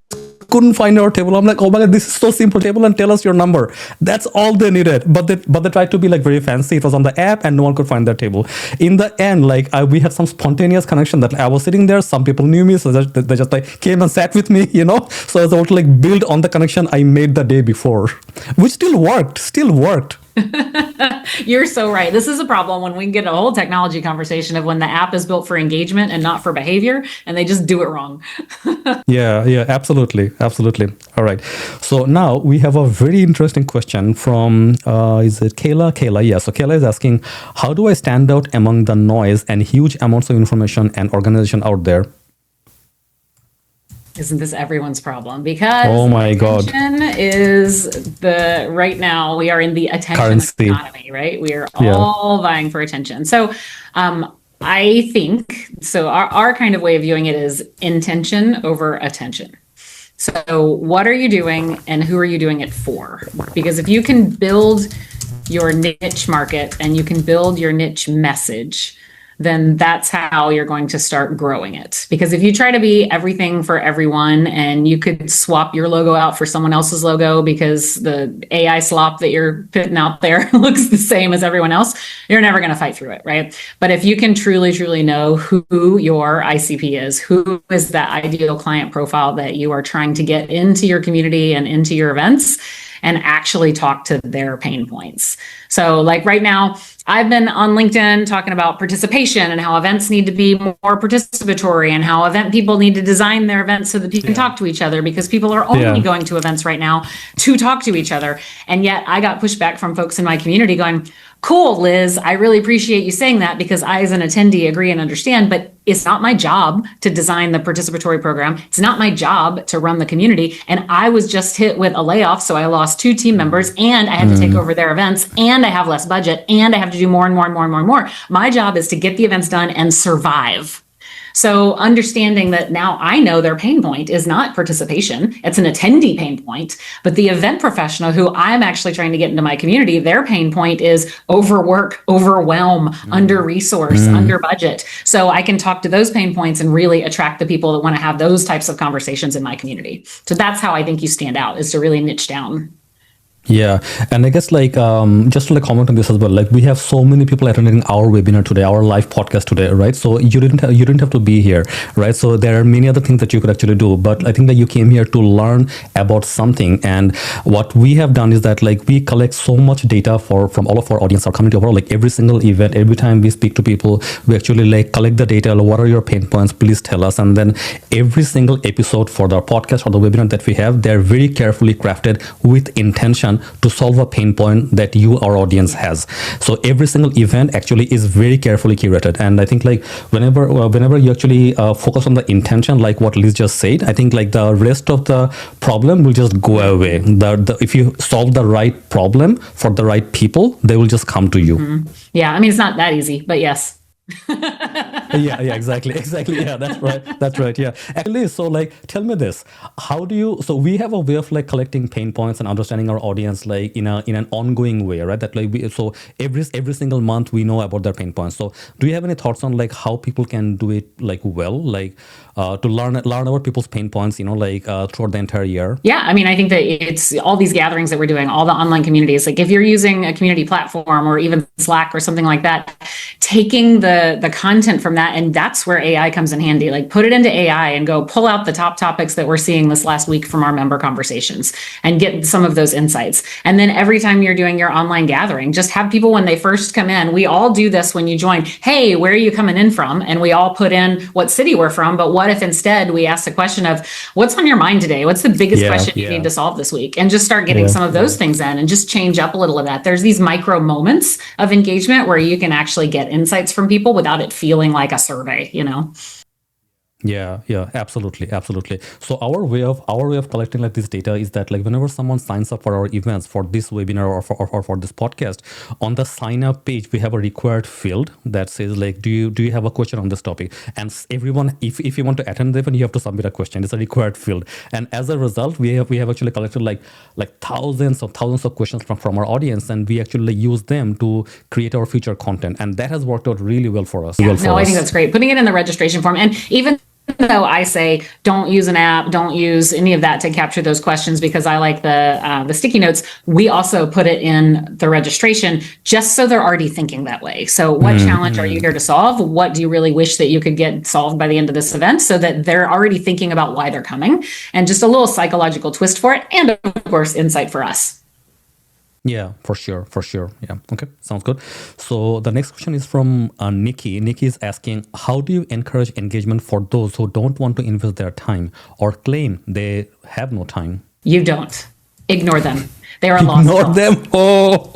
[SPEAKER 1] couldn't find our table. I'm like, oh my God, this is so simple. Table and tell us your number. That's all they needed. But they tried to be like very fancy. It was on the app and no one could find their table. In the end, like we had some spontaneous connection that I was sitting there. Some people knew me, so they just like came and sat with me, So I was able to like build on the connection I made the day before, which still worked.
[SPEAKER 2] You're so right. This is a problem when we get a whole technology conversation of when the app is built for engagement and not for behavior, and they just do it wrong.
[SPEAKER 1] Yeah, absolutely. All right. So now we have a very interesting question from, is it Kayla? Kayla, yeah. So Kayla is asking, how do I stand out among the noise and huge amounts of information and organization out there?
[SPEAKER 2] Isn't this everyone's problem? Because
[SPEAKER 1] oh my God,
[SPEAKER 2] is right now we are in the attention
[SPEAKER 1] currency
[SPEAKER 2] economy, right? We are all vying for attention. So I think, so our kind of way of viewing it is intention over attention. So what are you doing and who are you doing it for? Because if you can build your niche market and you can build your niche message, then that's how you're going to start growing it. Because if you try to be everything for everyone, and you could swap your logo out for someone else's logo because the AI slop that you're putting out there looks the same as everyone else, you're never going to fight through it, right? But if you can truly know who your ICP is, who is that ideal client profile that you are trying to get into your community and into your events, and actually talk to their pain points. So like right now, I've been on LinkedIn talking about participation and how events need to be more participatory, and how event people need to design their events so that people can talk to each other, because people are only going to events right now to talk to each other. And yet I got pushback from folks in my community going, cool, Liz, I really appreciate you saying that, because I as an attendee agree and understand, but it's not my job to design the participatory program. It's not my job to run the community. And I was just hit with a layoff, so I lost 2 team members, and I had to take over their events, and I have less budget, and I have to do more and more. My job is to get the events done and survive. So understanding that now I know their pain point is not participation, it's an attendee pain point, but the event professional who I'm actually trying to get into my community, their pain point is overwork, overwhelm, under-resource, under budget. So I can talk to those pain points and really attract the people that want to have those types of conversations in my community. So that's how I think you stand out, is to really niche down.
[SPEAKER 1] Yeah, and I guess like just to like comment on this as well, like we have so many people attending our webinar today, our live podcast today, right? So you didn't have to be here, right? So there are many other things that you could actually do, but I think that you came here to learn about something. And what we have done is that like we collect so much data from all of our audience, our community overall, like every single event, every time we speak to people, we actually like collect the data. What are your pain points? Please tell us. And then every single episode for the podcast or the webinar that we have, they're very carefully crafted with intention solution to solve a pain point that you, our audience, has. So every single event actually is very carefully curated. And I think like whenever you actually focus on the intention, like what Liz just said, I think like the rest of the problem will just go away. If you solve the right problem for the right people, they will just come to you.
[SPEAKER 2] Mm-hmm. Yeah, I mean, it's not that easy, but yes.
[SPEAKER 1] yeah, exactly. Yeah, that's right. Yeah, actually, so like tell me this, how do you, so we have a way of like collecting pain points and understanding our audience like in an ongoing way, right? That like so every single month we know about their pain points. So do you have any thoughts on like how people can do it like well, like to learn about people's pain points, like throughout the entire year?
[SPEAKER 2] Yeah, I mean, I think that it's all these gatherings that we're doing, all the online communities. Like if you're using a community platform or even Slack or something like that, taking the content from that, and that's where AI comes in handy. Like put it into AI and go pull out the top topics that we're seeing this last week from our member conversations and get some of those insights. And then every time you're doing your online gathering, just have people when they first come in, we all do this when you join, hey, where are you coming in from? And we all put in what city we're from. But what if instead we ask the question of what's on your mind today? What's the biggest question you need to solve this week? And just start getting some of those things in and just change up a little of that. There's these micro moments of engagement where you can actually get insights from people without it feeling like a survey,
[SPEAKER 1] Yeah, absolutely. So our way of collecting like this data is that like whenever someone signs up for our events, for this webinar or for this podcast, on the sign up page we have a required field that says like, do you have a question on this topic? And everyone, if you want to attend the event, you have to submit a question. It's a required field, and as a result, we have actually collected like thousands of questions from our audience, and we actually use them to create our future content, and that has worked out really well for us.
[SPEAKER 2] I think that's great. Putting it in the registration form, and even though I say don't use an app, don't use any of that to capture those questions because I like the sticky notes, we also put it in the registration just so they're already thinking that way. So what challenge are you here to solve? What do you really wish that you could get solved by the end of this event, so that they're already thinking about why they're coming, and just a little psychological twist for it, and of course insight for us.
[SPEAKER 1] Yeah, for sure. Yeah. Okay. Sounds good. So the next question is from Nikki. Nikki is asking, how do you encourage engagement for those who don't want to invest their time or claim they have no time?
[SPEAKER 2] You don't. Ignore them. They are lost.
[SPEAKER 1] Ignore them. Oh.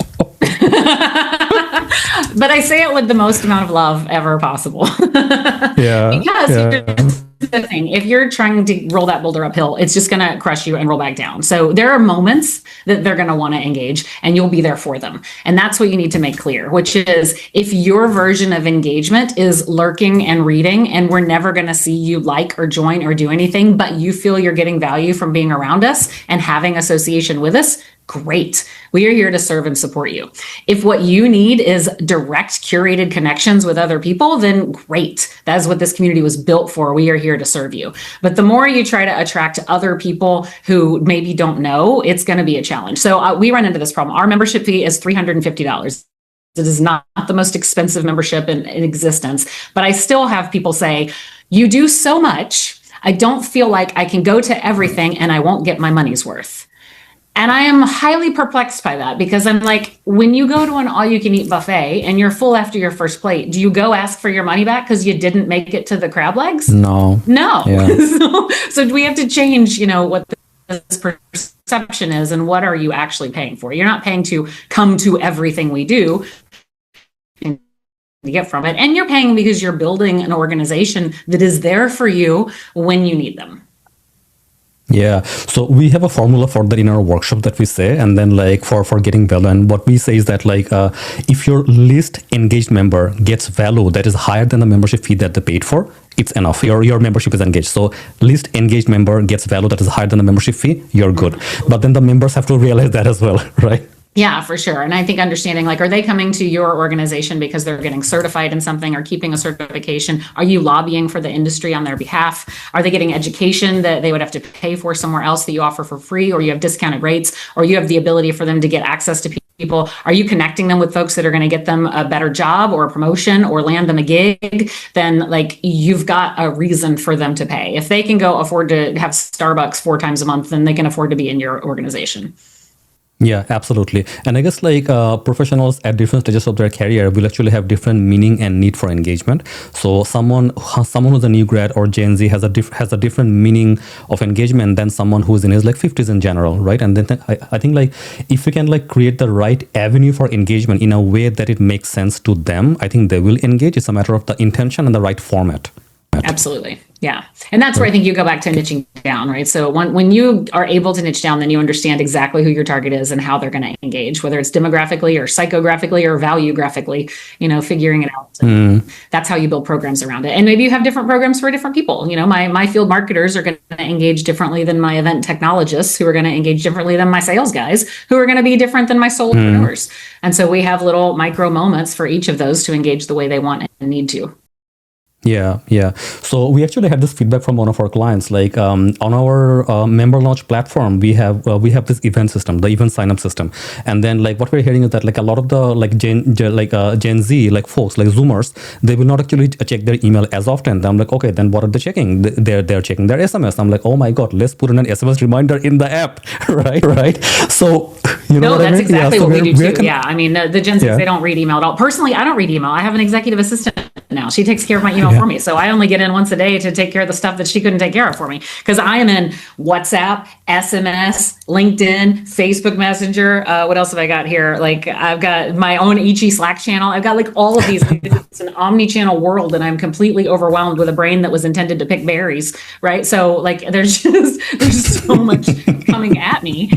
[SPEAKER 2] But I say it with the most amount of love ever possible. Because the thing, if you're trying to roll that boulder uphill, it's just going to crush you and roll back down. So there are moments that they're going to want to engage, and you'll be there for them. And that's what you need to make clear, which is if your version of engagement is lurking and reading, and we're never going to see you like or join or do anything, but you feel you're getting value from being around us and having association with us, great. We are here to serve and support you. If what you need is direct curated connections with other people, then great. That is what this community was built for. We are here to serve you. But the more you try to attract other people who maybe don't know, it's going to be a challenge. So we run into this problem. Our membership fee is $350. It is not the most expensive membership in existence, but I still have people say, you do so much, I don't feel like I can go to everything and I won't get my money's worth. And I am highly perplexed by that, because I'm like, when you go to an all-you-can-eat buffet and you're full after your first plate, do you go ask for your money back because you didn't make it to the crab legs?
[SPEAKER 1] No.
[SPEAKER 2] Yeah. So we have to change, what this perception is and what are you actually paying for? You're not paying to come to everything we do and to get from it. And you're paying because you're building an organization that is there for you when you need them.
[SPEAKER 1] Yeah, so we have a formula for that in our workshop that we say, and then like for getting value, and what we say is that like if your least engaged member gets value that is higher than the membership fee that they paid for, it's enough. Your membership is engaged. So least engaged member gets value that is higher than the membership fee, you're good. But then the members have to realize that as well, right?
[SPEAKER 2] Yeah, for sure. And I think understanding, like, are they coming to your organization because they're getting certified in something or keeping a certification? Are you lobbying for the industry on their behalf? Are they getting education that they would have to pay for somewhere else that you offer for free, or you have discounted rates, or you have the ability for them to get access to people? Are you connecting them with folks that are going to get them a better job or a promotion or land them a gig? Then like you've got a reason for them to pay. If they can go afford to have Starbucks 4 times a month, then they can afford to be in your organization.
[SPEAKER 1] Yeah, absolutely. And I guess professionals at different stages of their career will actually have different meaning and need for engagement. So someone who's a new grad or Gen Z has a different meaning of engagement than someone who's in his like 50s in general, right? And then I think like if we can like create the right avenue for engagement in a way that it makes sense to them, I think they will engage. It's a matter of the intention and the right format.
[SPEAKER 2] Absolutely. Yeah. And that's where I think you go back to niching down, right? So when you are able to niche down, then you understand exactly who your target is and how they're going to engage, whether it's demographically or psychographically or value graphically, figuring it out. That's how you build programs around it. And maybe you have different programs for different people. My field marketers are going to engage differently than my event technologists, who are going to engage differently than my sales guys, who are going to be different than my solopreneurs. And so we have little micro moments for each of those to engage the way they want and need to.
[SPEAKER 1] Yeah. So we actually had this feedback from one of our clients. Like on our member launch platform, we have this event system, the event sign up system, and then like what we're hearing is that like a lot of the like Gen Z like folks like Zoomers, they will not actually check their email as often. I'm like, okay, then what are they checking? They're checking their SMS. I'm like, oh my god, let's put in an SMS reminder in the app, right? So
[SPEAKER 2] that's exactly what we do too. I mean, the Gen Z, they don't read email at all. Personally, I don't read email. I have an executive assistant now. She takes care of my email for me. So I only get in once a day to take care of the stuff that she couldn't take care of for me, because I am in WhatsApp, SMS, LinkedIn, Facebook Messenger. What else have I got here? Like I've got my own Ichi Slack channel. I've got like all of these. It's an omni-channel world, and I'm completely overwhelmed with a brain that was intended to pick berries, right? So like there's so much coming at me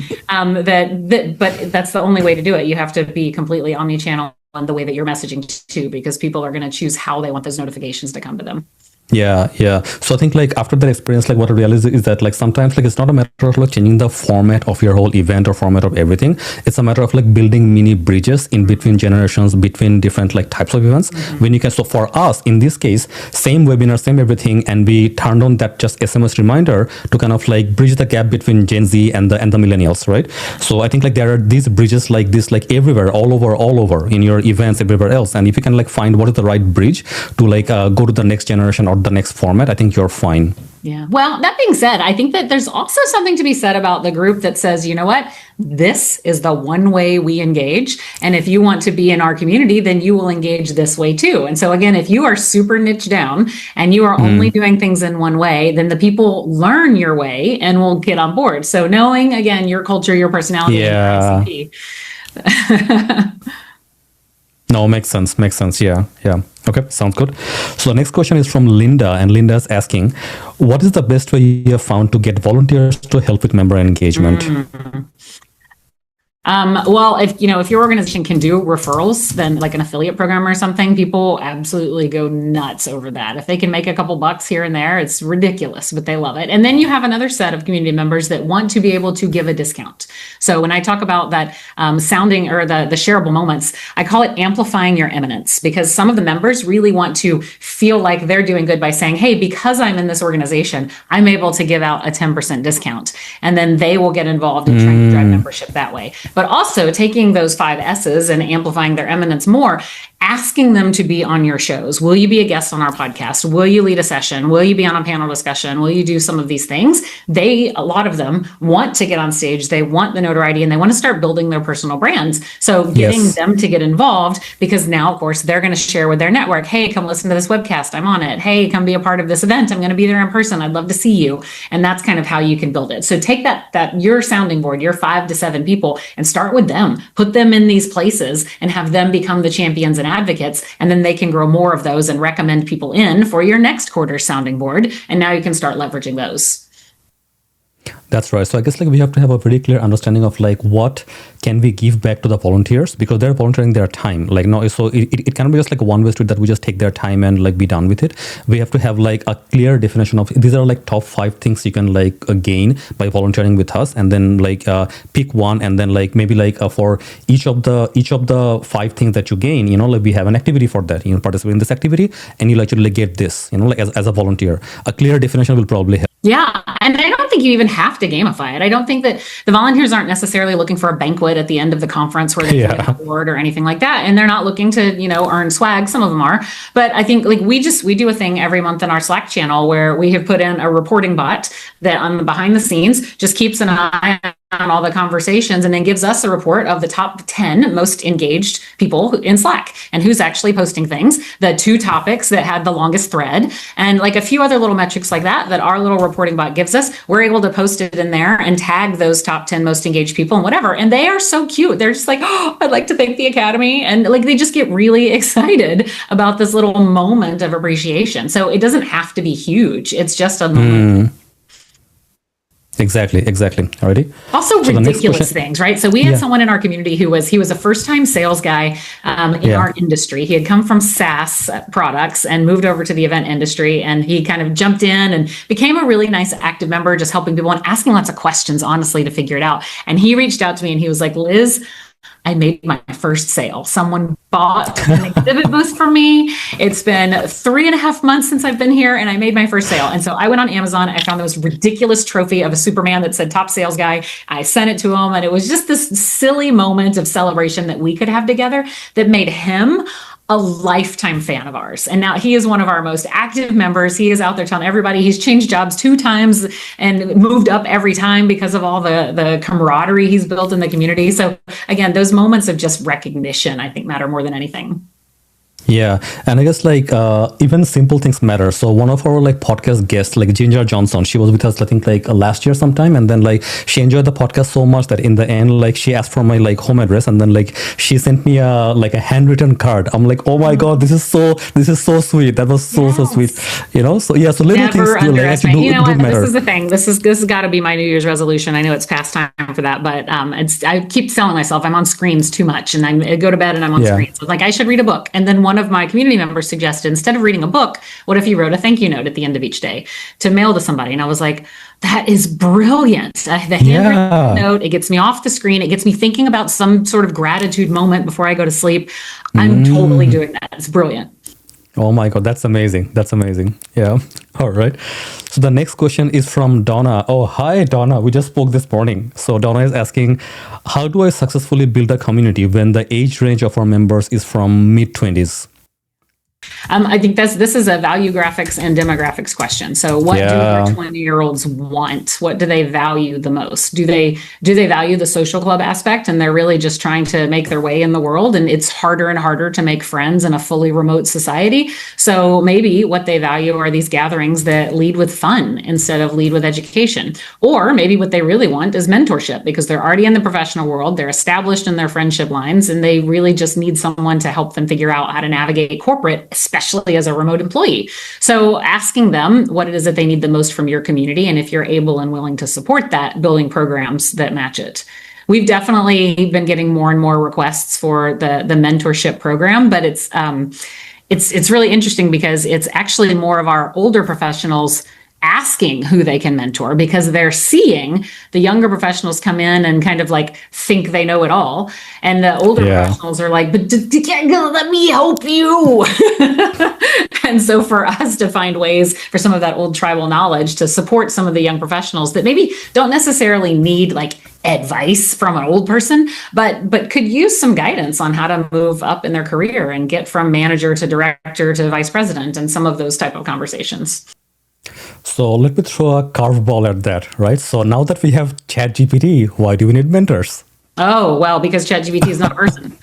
[SPEAKER 2] but that's the only way to do it. You have to be completely omni-channel on the way that you're messaging too, because people are going to choose how they want those notifications to come to them.
[SPEAKER 1] Yeah. So I think like after that experience, like what I realized is that like sometimes like it's not a matter of like changing the format of your whole event or format of everything. It's a matter of like building mini bridges in between generations, between different like types of events. When you can, so for us in this case, same webinar, same everything, and we turned on that just SMS reminder to kind of like bridge the gap between Gen Z and the millennials, right? So I think like there are these bridges like this like everywhere, all over in your events, everywhere else. And if you can like find what is the right bridge to like go to the next generation or the next format, I think you're fine.
[SPEAKER 2] Yeah. Well, that being said, I think that there's also something to be said about the group that says, you know what, this is the one way we engage. And if you want to be in our community, then you will engage this way too. And so again, if you are super niche down and you are only doing things in one way, then the people learn your way and will get on board. So knowing, again, your culture, your personality,
[SPEAKER 1] yeah. No, makes sense. Yeah. Okay, sounds good. So the next question is from Linda, and Linda is asking, what is the best way you have found to get volunteers to help with member engagement?
[SPEAKER 2] Well, if your organization can do referrals, then like an affiliate program or something, people absolutely go nuts over that. If they can make a couple bucks here and there, it's ridiculous, but they love it. And then you have another set of community members that want to be able to give a discount. So when I talk about that sounding or the shareable moments, I call it amplifying your eminence, because some of the members really want to feel like they're doing good by saying, hey, because I'm in this organization, I'm able to give out a 10% discount. And then they will get involved in trying to drive membership that way. But also taking those 5 S's and amplifying their eminence more, asking them to be on your shows. Will you be a guest on our podcast? Will you lead a session? Will you be on a panel discussion? Will you do some of these things? A lot of them want to get on stage. They want the notoriety and they want to start building their personal brands. So getting them to get involved, because now, of course, they're going to share with their network. Hey, come listen to this webcast. I'm on it. Hey, come be a part of this event. I'm going to be there in person. I'd love to see you. And that's kind of how you can build it. So take that your sounding board, your 5 to 7 people, and start with them. Put them in these places and have them become the champions and advocates, and then they can grow more of those and recommend people in for your next quarter sounding board. And now you can start leveraging those.
[SPEAKER 1] That's right. So I guess like we have to have a very clear understanding of like what can we give back to the volunteers, because they're volunteering their time. Like no, so it cannot be just like a one-way street that we just take their time and like be done with it. We have to have like a clear definition of these are like top 5 things you can like gain by volunteering with us, and then like pick one, and then like maybe like for each of the 5 things that you gain, like we have an activity for that. Participate in this activity, and you'll actually get this. Like as a volunteer, a clear definition will probably help.
[SPEAKER 2] Yeah. And I don't think you even have to gamify it. I don't think that the volunteers aren't necessarily looking for a banquet at the end of the conference where they get an award or anything like that. And they're not looking to, earn swag. Some of them are. But I think like we do a thing every month in our Slack channel where we have put in a reporting bot that on the behind the scenes just keeps an eye down all the conversations and then gives us a report of the top 10 most engaged people in Slack and who's actually posting things, the 2 topics that had the longest thread, and like a few other little metrics like that our little reporting bot gives us. We're able to post it in there and tag those top 10 most engaged people and whatever. And they are so cute. They're just like, oh, I'd like to thank the Academy. And like, they just get really excited about this little moment of appreciation. So it doesn't have to be huge. It's just a moment.
[SPEAKER 1] Exactly. Alrighty.
[SPEAKER 2] Also ridiculous things, right? So we had someone in our community he was a first-time sales guy in our industry. He had come from SaaS products and moved over to the event industry, and he kind of jumped in and became a really nice active member, just helping people and asking lots of questions, honestly, to figure it out. And he reached out to me and he was like, Liz, I made my first sale. Someone bought an exhibit booth for me. It's been 3.5 months since I've been here and I made my first sale. And so I went on Amazon. I found the most ridiculous trophy of a Superman that said top sales guy. I sent it to him and it was just this silly moment of celebration that we could have together that made him a lifetime fan of ours. And now he is one of our most active members. He is out there telling everybody he's changed jobs 2 times and moved up every time because of all the camaraderie he's built in the community. So again, those moments of just recognition, I think, matter more than anything.
[SPEAKER 1] Yeah, and I guess like even simple things matter. So one of our like podcast guests, like Ginger Johnson, she was with us I think like last year sometime, and then like she enjoyed the podcast so much that in the end like she asked for my like home address, and then like she sent me a like a handwritten card. I'm like, oh my god, this is so sweet. That was so sweet, you know. So yeah, so little
[SPEAKER 2] Never
[SPEAKER 1] things do, like,
[SPEAKER 2] you know what,
[SPEAKER 1] matter.
[SPEAKER 2] This is the thing. This has got to be my New Year's resolution. I know it's past time for that, but I keep telling myself I'm on screens too much, and I go to bed and I'm on screens. So like I should read a book, and then one of my community members suggested instead of reading a book, what if you wrote a thank you note at the end of each day to mail to somebody? And I was like, that is brilliant. The handwritten note, it gets me off the screen. It gets me thinking about some sort of gratitude moment before I go to sleep. I'm totally doing that. It's brilliant.
[SPEAKER 1] Oh my God, that's amazing. Yeah. All right. So the next question is from Donna. Oh, hi, Donna. We just spoke this morning. So Donna is asking, how do I successfully build a community when the age range of our members is from mid-20s?
[SPEAKER 2] I think this is a value graphics and demographics question. So what do our 20-year-olds want? What do they value the most? Do they value the social club aspect and they're really just trying to make their way in the world, and it's harder and harder to make friends in a fully remote society? So maybe what they value are these gatherings that lead with fun instead of lead with education. Or maybe what they really want is mentorship because they're already in the professional world, they're established in their friendship lines, and they really just need someone to help them figure out how to navigate corporate, especially as a remote employee. So asking them what it is that they need the most from your community, and if you're able and willing to support that, building programs that match it. We've definitely been getting more and more requests for the mentorship program, but it's really interesting because it's actually more of our older professionals asking who they can mentor because they're seeing the younger professionals come in and kind of like think they know it all. And the older professionals are like, but let me help you. And so for us to find ways for some of that old tribal knowledge to support some of the young professionals that maybe don't necessarily need like advice from an old person, but could use some guidance on how to move up in their career and get from manager to director to vice president and some of those type of conversations.
[SPEAKER 1] So let me throw a curveball at that, right? So now that we have ChatGPT, why do we need mentors?
[SPEAKER 2] Oh, well, because ChatGPT is not a person.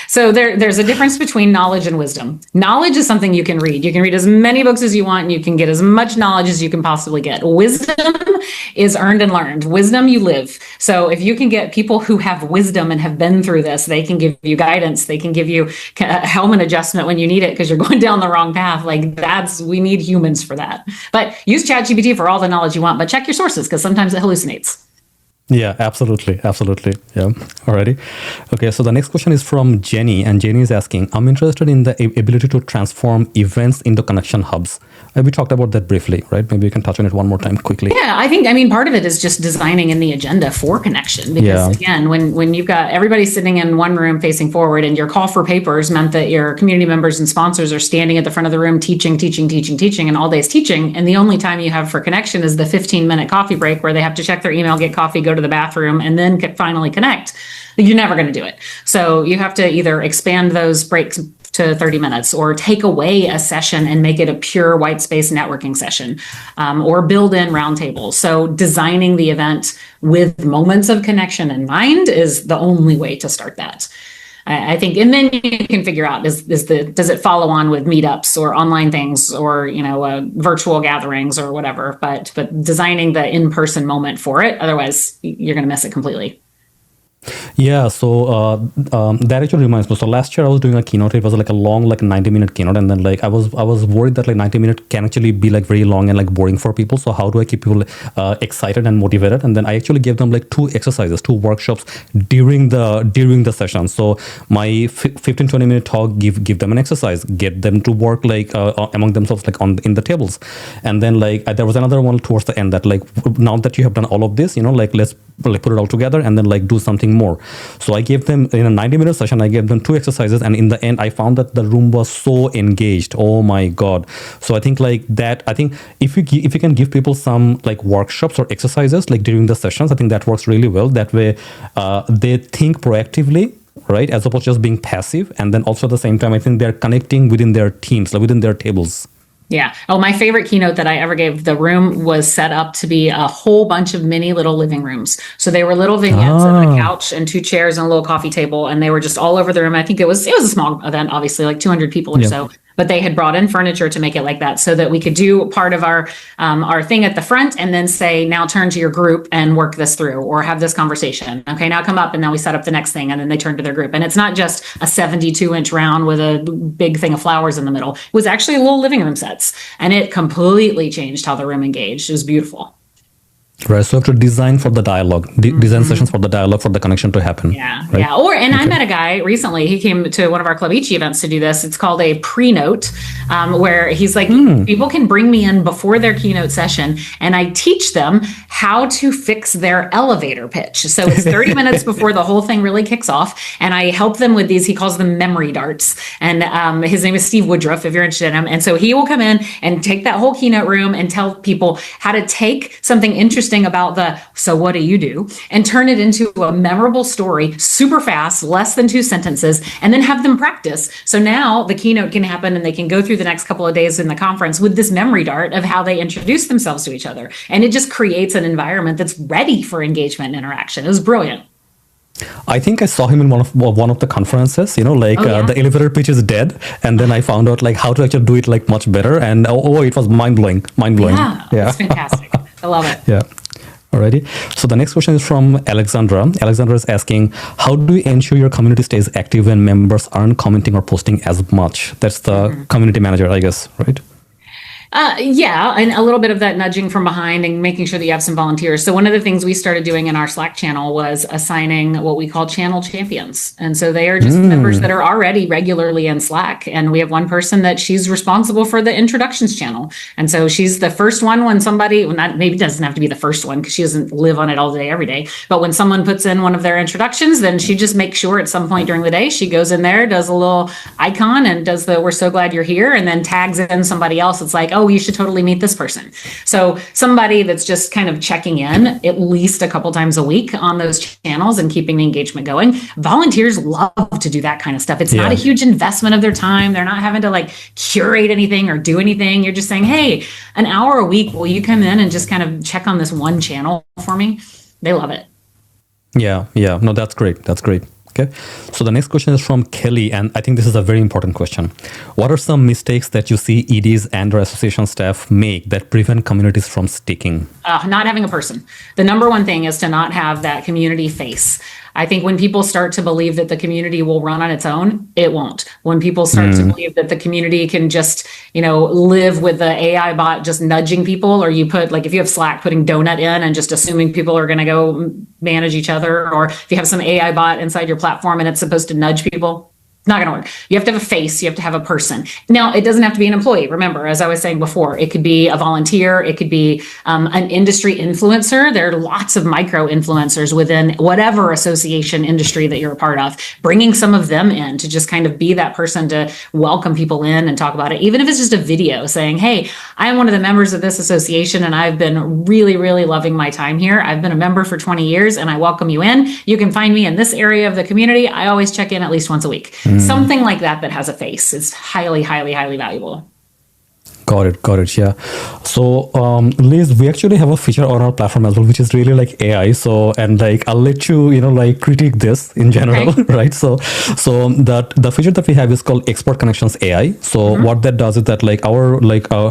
[SPEAKER 2] So there's a difference between knowledge and wisdom. Knowledge is something you can read. You can read as many books as you want and you can get as much knowledge as you can possibly get. Wisdom is earned and learned. Wisdom you live. So if you can get people who have wisdom and have been through this, they can give you guidance. They can give you a helmet adjustment when you need it because you're going down the wrong path. Like we need humans for that. But use ChatGPT for all the knowledge you want, but check your sources because sometimes it hallucinates.
[SPEAKER 1] Yeah, absolutely. Yeah. Alrighty. Okay, so the next question is from Jenny, and Jenny is asking, I'm interested in the ability to transform events into connection hubs. We talked about that briefly, right? Maybe you can touch on it one more time quickly.
[SPEAKER 2] Yeah, I mean, part of it is just designing in the agenda for connection. Because again, when you've got everybody sitting in one room facing forward and your call for papers meant that your community members and sponsors are standing at the front of the room teaching, and all day's teaching. And the only time you have for connection is the 15-minute coffee break where they have to check their email, get coffee, go to the bathroom, and then finally connect. You're never going to do it. So you have to either expand those breaks to 30 minutes, or take away a session and make it a pure white space networking session, or build in roundtables. So designing the event with moments of connection in mind is the only way to start that. I think, and then you can figure out, does it follow on with meetups or online things, or virtual gatherings or whatever, but designing the in-person moment for it, otherwise you're going to miss it completely.
[SPEAKER 1] Yeah, so that actually reminds me. So last year I was doing a keynote. It was like a long, like 90-minute keynote, and then like I was worried that like 90 minutes can actually be like very long and like boring for people. So how do I keep people excited and motivated? And then I actually gave them like 2 exercises, 2 workshops during the session. So my 15-20 minute talk, give them an exercise, get them to work like among themselves, like in the tables, and then like there was another one towards the end that like, now that you have done all of this, like let's like put it all together and then like do something more. So I gave them, in a 90-minute session, I gave them 2 exercises, and in the end I found that the room was so engaged. Oh my god. So I think like that, I think if you can give people some like workshops or exercises like during the sessions, I think that works really well. That way they think proactively, right, as opposed to just being passive. And then also at the same time, I think they're connecting within their teams, like within their tables.
[SPEAKER 2] Yeah. Oh, my favorite keynote that I ever gave, the room was set up to be a whole bunch of mini little living rooms. So they were little vignettes of a couch and 2 chairs and a little coffee table, and they were just all over the room. I think it was a small event, obviously, like 200 people or so. But they had brought in furniture to make it like that, so that we could do part of our thing at the front, and then say, now turn to your group and work this through, or have this conversation. Okay, now come up, and then we set up the next thing, and then they turn to their group. And it's not just a 72-inch round with a big thing of flowers in the middle. It was actually little living room sets, and it completely changed how the room engaged. It was beautiful.
[SPEAKER 1] Right, so you have to design for the dialogue, design sessions for the dialogue, for the connection to happen.
[SPEAKER 2] Yeah,
[SPEAKER 1] right?
[SPEAKER 2] yeah. I met a guy recently. He came to one of our Club Ichi events to do this. It's called a pre-note, where he's like, people can bring me in before their keynote session, and I teach them how to fix their elevator pitch. So it's 30 minutes before the whole thing really kicks off, and I help them with these. He calls them memory darts, and his name is Steve Woodruff, if you're interested in him. And so he will come in and take that whole keynote room and tell people how to take something interesting about so what do you do, and turn it into a memorable story super fast, less than 2 sentences, and then have them practice. So now the keynote can happen, and they can go through the next couple of days in the conference with this memory dart of how they introduce themselves to each other. And it just creates an environment that's ready for engagement and interaction. It was brilliant.
[SPEAKER 1] I think I saw him in one of the conferences, the elevator pitch is dead. And then I found out like how to actually do it like much better. And it was mind blowing.
[SPEAKER 2] Yeah. It's fantastic. I love it.
[SPEAKER 1] Yeah. Alrighty. So the next question is from Alexandra. Alexandra is asking, how do you ensure your community stays active when members aren't commenting or posting as much? That's the community manager, I guess, right?
[SPEAKER 2] Yeah, and a little bit of that nudging from behind and making sure that you have some volunteers. So one of the things we started doing in our Slack channel was assigning what we call channel champions. And so they are just members that are already regularly in Slack. And we have one person that she's responsible for the introductions channel. And so she's the first one when somebody, maybe doesn't have to be the first one because she doesn't live on it all day, every day. But when someone puts in one of their introductions, then she just makes sure at some point during the day, she goes in there, does a little icon and does we're so glad you're here, and then tags in somebody else. It's like, oh, you should totally meet this person. So somebody that's just kind of checking in at least a couple times a week on those channels and keeping the engagement going. Volunteers love to do that kind of stuff. It's not a huge investment of their time. They're not having to like curate anything or do anything. You're just saying, hey, an hour a week, will you come in and just kind of check on this one channel for me? They love it.
[SPEAKER 1] Yeah. No, that's great. Okay. So the next question is from Kelly, and I think this is a very important question. What are some mistakes that you see EDs and or association staff make that prevent communities from sticking?
[SPEAKER 2] Not having a person. The number one thing is to not have that community face. I think when people start to believe that the community will run on its own, it won't. When people start to believe that the community can just, live with the AI bot just nudging people, or you put, like if you have Slack, putting donut in and just assuming people are going to go manage each other, or if you have some AI bot inside your platform and it's supposed to nudge people, it's not going to work. You have to have a face. You have to have a person. Now, it doesn't have to be an employee. Remember, as I was saying before, it could be a volunteer. It could be an industry influencer. There are lots of micro influencers within whatever association industry that you're a part of. Bringing some of them in to just kind of be that person to welcome people in and talk about it. Even if it's just a video saying, hey, I am one of the members of this association and I've been really, really loving my time here. I've been a member for 20 years and I welcome you in. You can find me in this area of the community. I always check in at least once a week. Something like that has a face is highly, highly, highly valuable.
[SPEAKER 1] Got it. Yeah. So, Liz, we actually have a feature on our platform as well, which is really like AI. So, and like, I'll let you, like critique this in general,
[SPEAKER 2] Okay.
[SPEAKER 1] right? So that the feature that we have is called Expert Connections AI. So what that does is that like our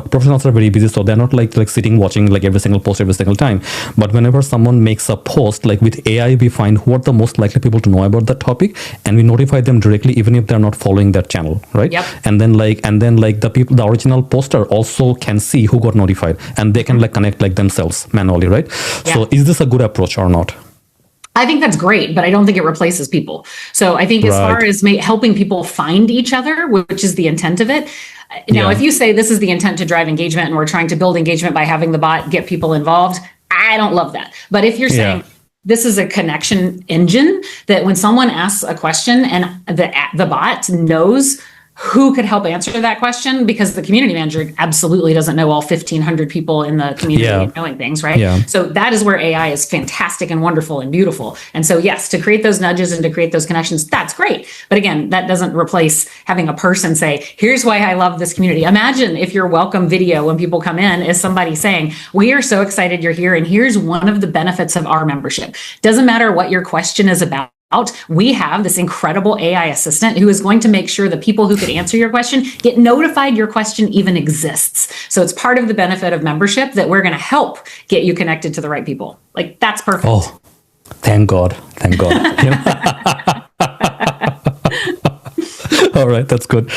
[SPEAKER 1] professionals are very busy, so they're not like sitting watching like every single post every single time. But whenever someone makes a post, like with AI, we find who are the most likely people to know about that topic, and we notify them directly, even if they're not following that channel, right?
[SPEAKER 2] Yep.
[SPEAKER 1] And then like the people, the original poster also can see who got notified, and they can like connect like themselves manually, right?
[SPEAKER 2] Yeah.
[SPEAKER 1] So is this a good approach or not?
[SPEAKER 2] I think that's great, but I don't think it replaces people. So I think as far as helping people find each other, which is the intent of it. Now, if you say this is the intent to drive engagement and we're trying to build engagement by having the bot get people involved, I don't love that. But if you're saying this is a connection engine that when someone asks a question and the bot knows who could help answer that question, because the community manager absolutely doesn't know all 1,500 people in the community knowing things, right?
[SPEAKER 1] Yeah.
[SPEAKER 2] So that is where AI is fantastic and wonderful and beautiful. And so, yes, to create those nudges and to create those connections, that's great. But again, that doesn't replace having a person say, here's why I love this community. Imagine if your welcome video when people come in is somebody saying, we are so excited you're here, and here's one of the benefits of our membership. Doesn't matter what your question is about. We have this incredible AI assistant who is going to make sure the people who could answer your question get notified your question even exists. So it's part of the benefit of membership that we're going to help get you connected to the right people. Like, that's perfect.
[SPEAKER 1] Oh, thank God. All right, that's good.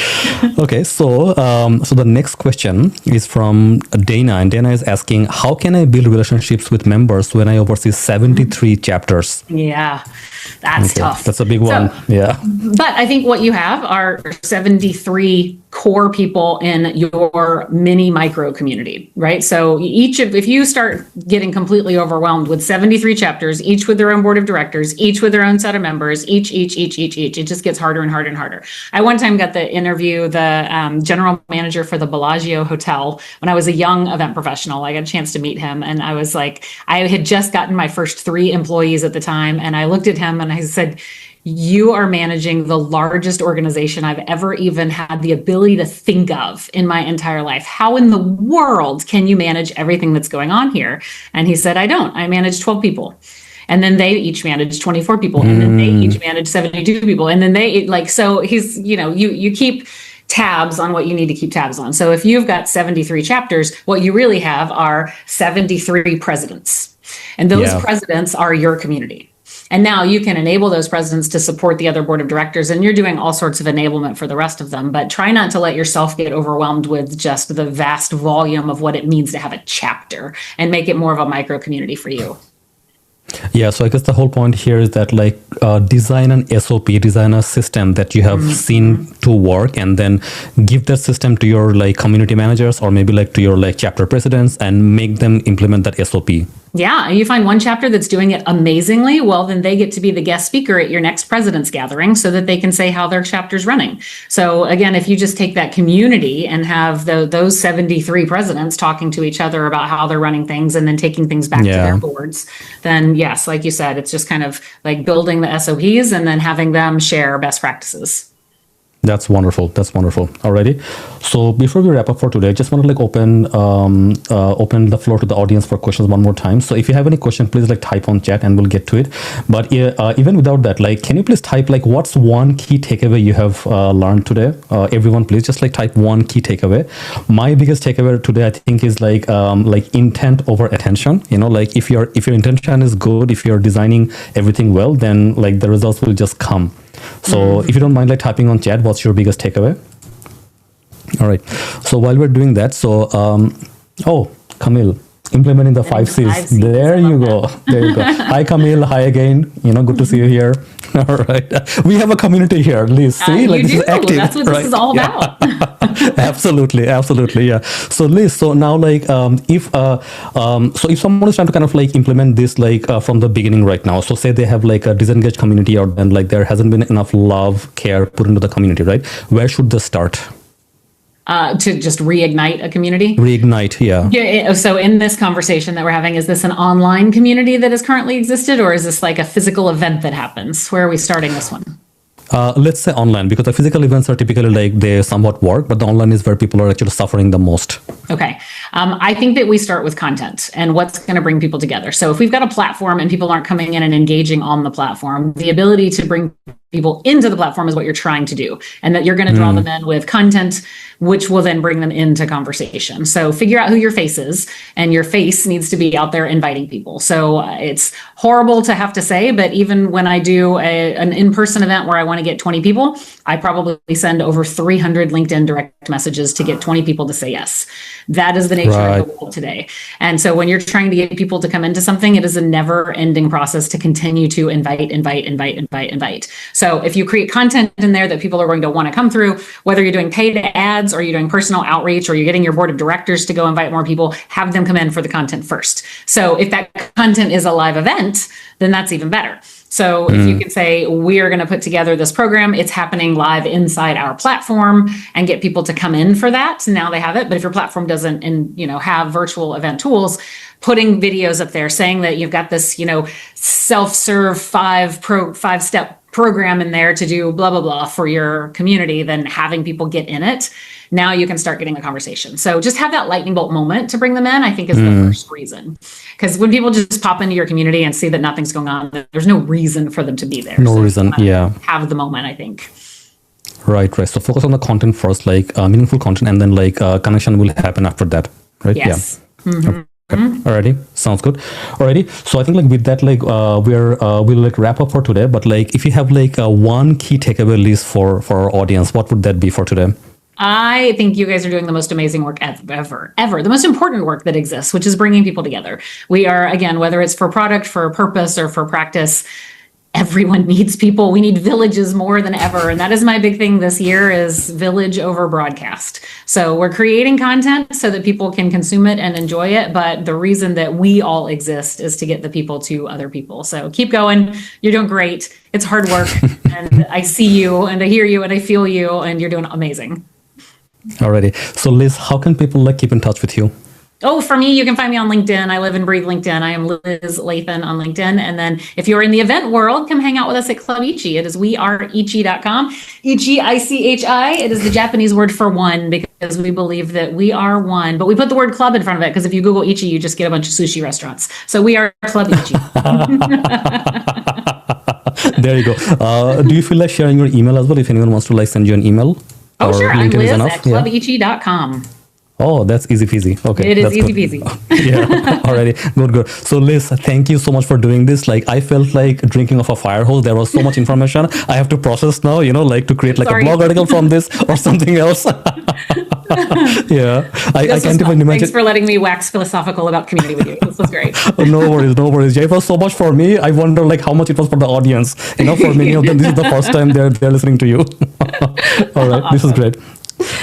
[SPEAKER 1] Okay, so the next question is from Dana, and Dana is asking, how can I build relationships with members when I oversee 73 chapters?
[SPEAKER 2] Yeah, that's tough.
[SPEAKER 1] That's a big one.
[SPEAKER 2] But I think what you have are 73 core people in your mini micro community, right? So if you start getting completely overwhelmed with 73 chapters, each with their own board of directors, each with their own set of members, each, it just gets harder and harder and harder. I one time got the interview, the general manager for the Bellagio Hotel, when I was a young event professional. I got a chance to meet him, and I was like, I had just gotten my first 3 employees at the time, and I looked at him and I said, you are managing the largest organization I've ever even had the ability to think of in my entire life. How in the world can you manage everything that's going on here? And he said, I don't. I manage 12 people. And then they each manage 24 people. And then they each manage 72 people. And then they so he's, you keep tabs on what you need to keep tabs on. So if you've got 73 chapters, what you really have are 73 presidents. And those presidents are your community. And now you can enable those presidents to support the other board of directors, and you're doing all sorts of enablement for the rest of them. But try not to let yourself get overwhelmed with just the vast volume of what it means to have a chapter, and make it more of a micro community for you.
[SPEAKER 1] Yeah, so I guess the whole point here is that design an SOP, design a system that you have seen to work, and then give that system to your community managers, or maybe to your chapter presidents, and make them implement that SOP.
[SPEAKER 2] Yeah, you find one chapter that's doing it amazingly, well, then they get to be the guest speaker at your next president's gathering so that they can say how their chapter's running. So again, if you just take that community and have those 73 presidents talking to each other about how they're running things and then taking things back to their boards, then yes, like you said, it's just kind of like building the SOPs and then having them share best practices.
[SPEAKER 1] That's wonderful. Alrighty. So before we wrap up for today, I just want to open the floor to the audience for questions one more time. So if you have any question, please type on chat and we'll get to it. But even without that, can you please type what's one key takeaway you have learned today? Everyone, please just type one key takeaway. My biggest takeaway today, I think, is intent over attention. If your intention is good, if you're designing everything well, then the results will just come. So if you don't mind typing on chat, what's your biggest takeaway? All right. So while we're doing that, Camille, implementing the 5 C's. There you go. Hi, Camille. Hi again. Good to see you here. All right. We have a community here, Liz. See, this is active.
[SPEAKER 2] That's what this is all about.
[SPEAKER 1] Absolutely. Yeah. So Liz, so now if someone is trying to kind of implement this from the beginning right now, so say they have a disengaged community, or then there hasn't been enough love, care put into the community, right? Where should they start?
[SPEAKER 2] To just reignite a community?
[SPEAKER 1] Reignite, yeah.
[SPEAKER 2] Yeah. So in this conversation that we're having, is this an online community that has currently existed, or is this a physical event that happens? Where are we starting this one?
[SPEAKER 1] Let's say online, because the physical events are typically like they somewhat work, but the online is where people are actually suffering the most.
[SPEAKER 2] Okay. I think that we start with content and what's going to bring people together. So if we've got a platform and people aren't coming in and engaging on the platform, the ability to bring people into the platform is what you're trying to do. And that you're going to draw them in with content, which will then bring them into conversation. So figure out who your face is, and your face needs to be out there inviting people. So it's horrible to have to say, but even when I do an in-person event where I want to get 20 people, I probably send over 300 LinkedIn direct messages to get 20 people to say yes. That is the nature of the world today. And so when you're trying to get people to come into something, it is a never-ending process to continue to invite. So if you create content in there that people are going to want to come through, whether you're doing paid ads or you're doing personal outreach or you're getting your board of directors to go invite more people, have them come in for the content first. So if that content is a live event, then that's even better. So if you can say, we are going to put together this program, it's happening live inside our platform, and get people to come in for that. So now they have it. But if your platform doesn't, have virtual event tools, putting videos up there saying that you've got this, self-serve five-step program in there to do blah, blah, blah for your community, then having people get in it. Now you can start getting a conversation. So just have that lightning bolt moment to bring them in, I think, is the first reason. Because when people just pop into your community and see that nothing's going on, there's no reason for them to be there.
[SPEAKER 1] No reason, yeah.
[SPEAKER 2] Have the moment, I think.
[SPEAKER 1] Right. So focus on the content first, like meaningful content, and then like connection will happen after that, right?
[SPEAKER 2] Yes.
[SPEAKER 1] Yeah. Okay. Alrighty, sounds good. Alrighty, so I think like with that, like we'll like wrap up for today. But like if you have like one key takeaway list for our audience, what would that be for today?
[SPEAKER 2] I think you guys are doing the most amazing work ever, the most important work that exists, which is bringing people together. We are, again, whether it's for product, for purpose, or for practice, everyone needs people. We need villages more than ever. And that is my big thing this year, is village over broadcast. So we're creating content so that people can consume it and enjoy it. But the reason that we all exist is to get the people to other people. So keep going. You're doing great. It's hard work. And I see you and I hear you and I feel you, and you're doing amazing.
[SPEAKER 1] Alrighty. So Liz, how can people like keep in touch with you?
[SPEAKER 2] Oh, for me, you can find me on LinkedIn. I live and breathe LinkedIn. I am Liz Lathan on LinkedIn. And then if you're in the event world, come hang out with us at Club Ichi. It is weareichi.com. Ichi, I-C-H-I. It is the Japanese word for one, because we believe that we are one. But we put the word club in front of it, because if you Google Ichi, you just get a bunch of sushi restaurants. So we are Club Ichi.
[SPEAKER 1] There you go. Do you feel like sharing your email as well if anyone wants to like send you an email?
[SPEAKER 2] Oh, sure. I'm Liz at clubichi.com.
[SPEAKER 1] Oh, that's easy peasy. Okay.
[SPEAKER 2] It is easy peasy.
[SPEAKER 1] Yeah. Alrighty. Good. So Liz, thank you so much for doing this. Like I felt like drinking off a fire hose. There was so much information I have to process now, like to create like a blog article from this or something else. Yeah. I can't even imagine.
[SPEAKER 2] Thanks for letting me wax philosophical about community with you. This was great.
[SPEAKER 1] No worries. Yeah, it was so much for me. I wonder like how much it was for the audience. For many of them, this is the first time they're listening to you. All right. Awesome. This is great.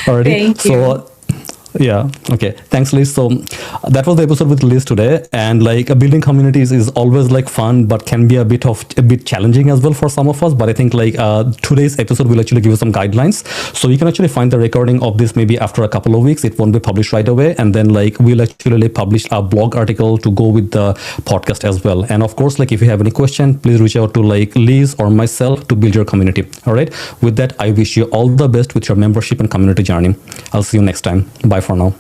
[SPEAKER 1] Alrighty.
[SPEAKER 2] Thank you.
[SPEAKER 1] Yeah. Okay. Thanks, Liz. So that was the episode with Liz today. And like building communities is always like fun, but can be a bit challenging as well for some of us. But I think like today's episode will actually give you some guidelines. So you can actually find the recording of this maybe after a couple of weeks. It won't be published right away. And then like we'll actually publish a blog article to go with the podcast as well. And of course, like if you have any question, please reach out to like Liz or myself to build your community. All right. With that, I wish you all the best with your membership and community journey. I'll see you next time. Bye for now.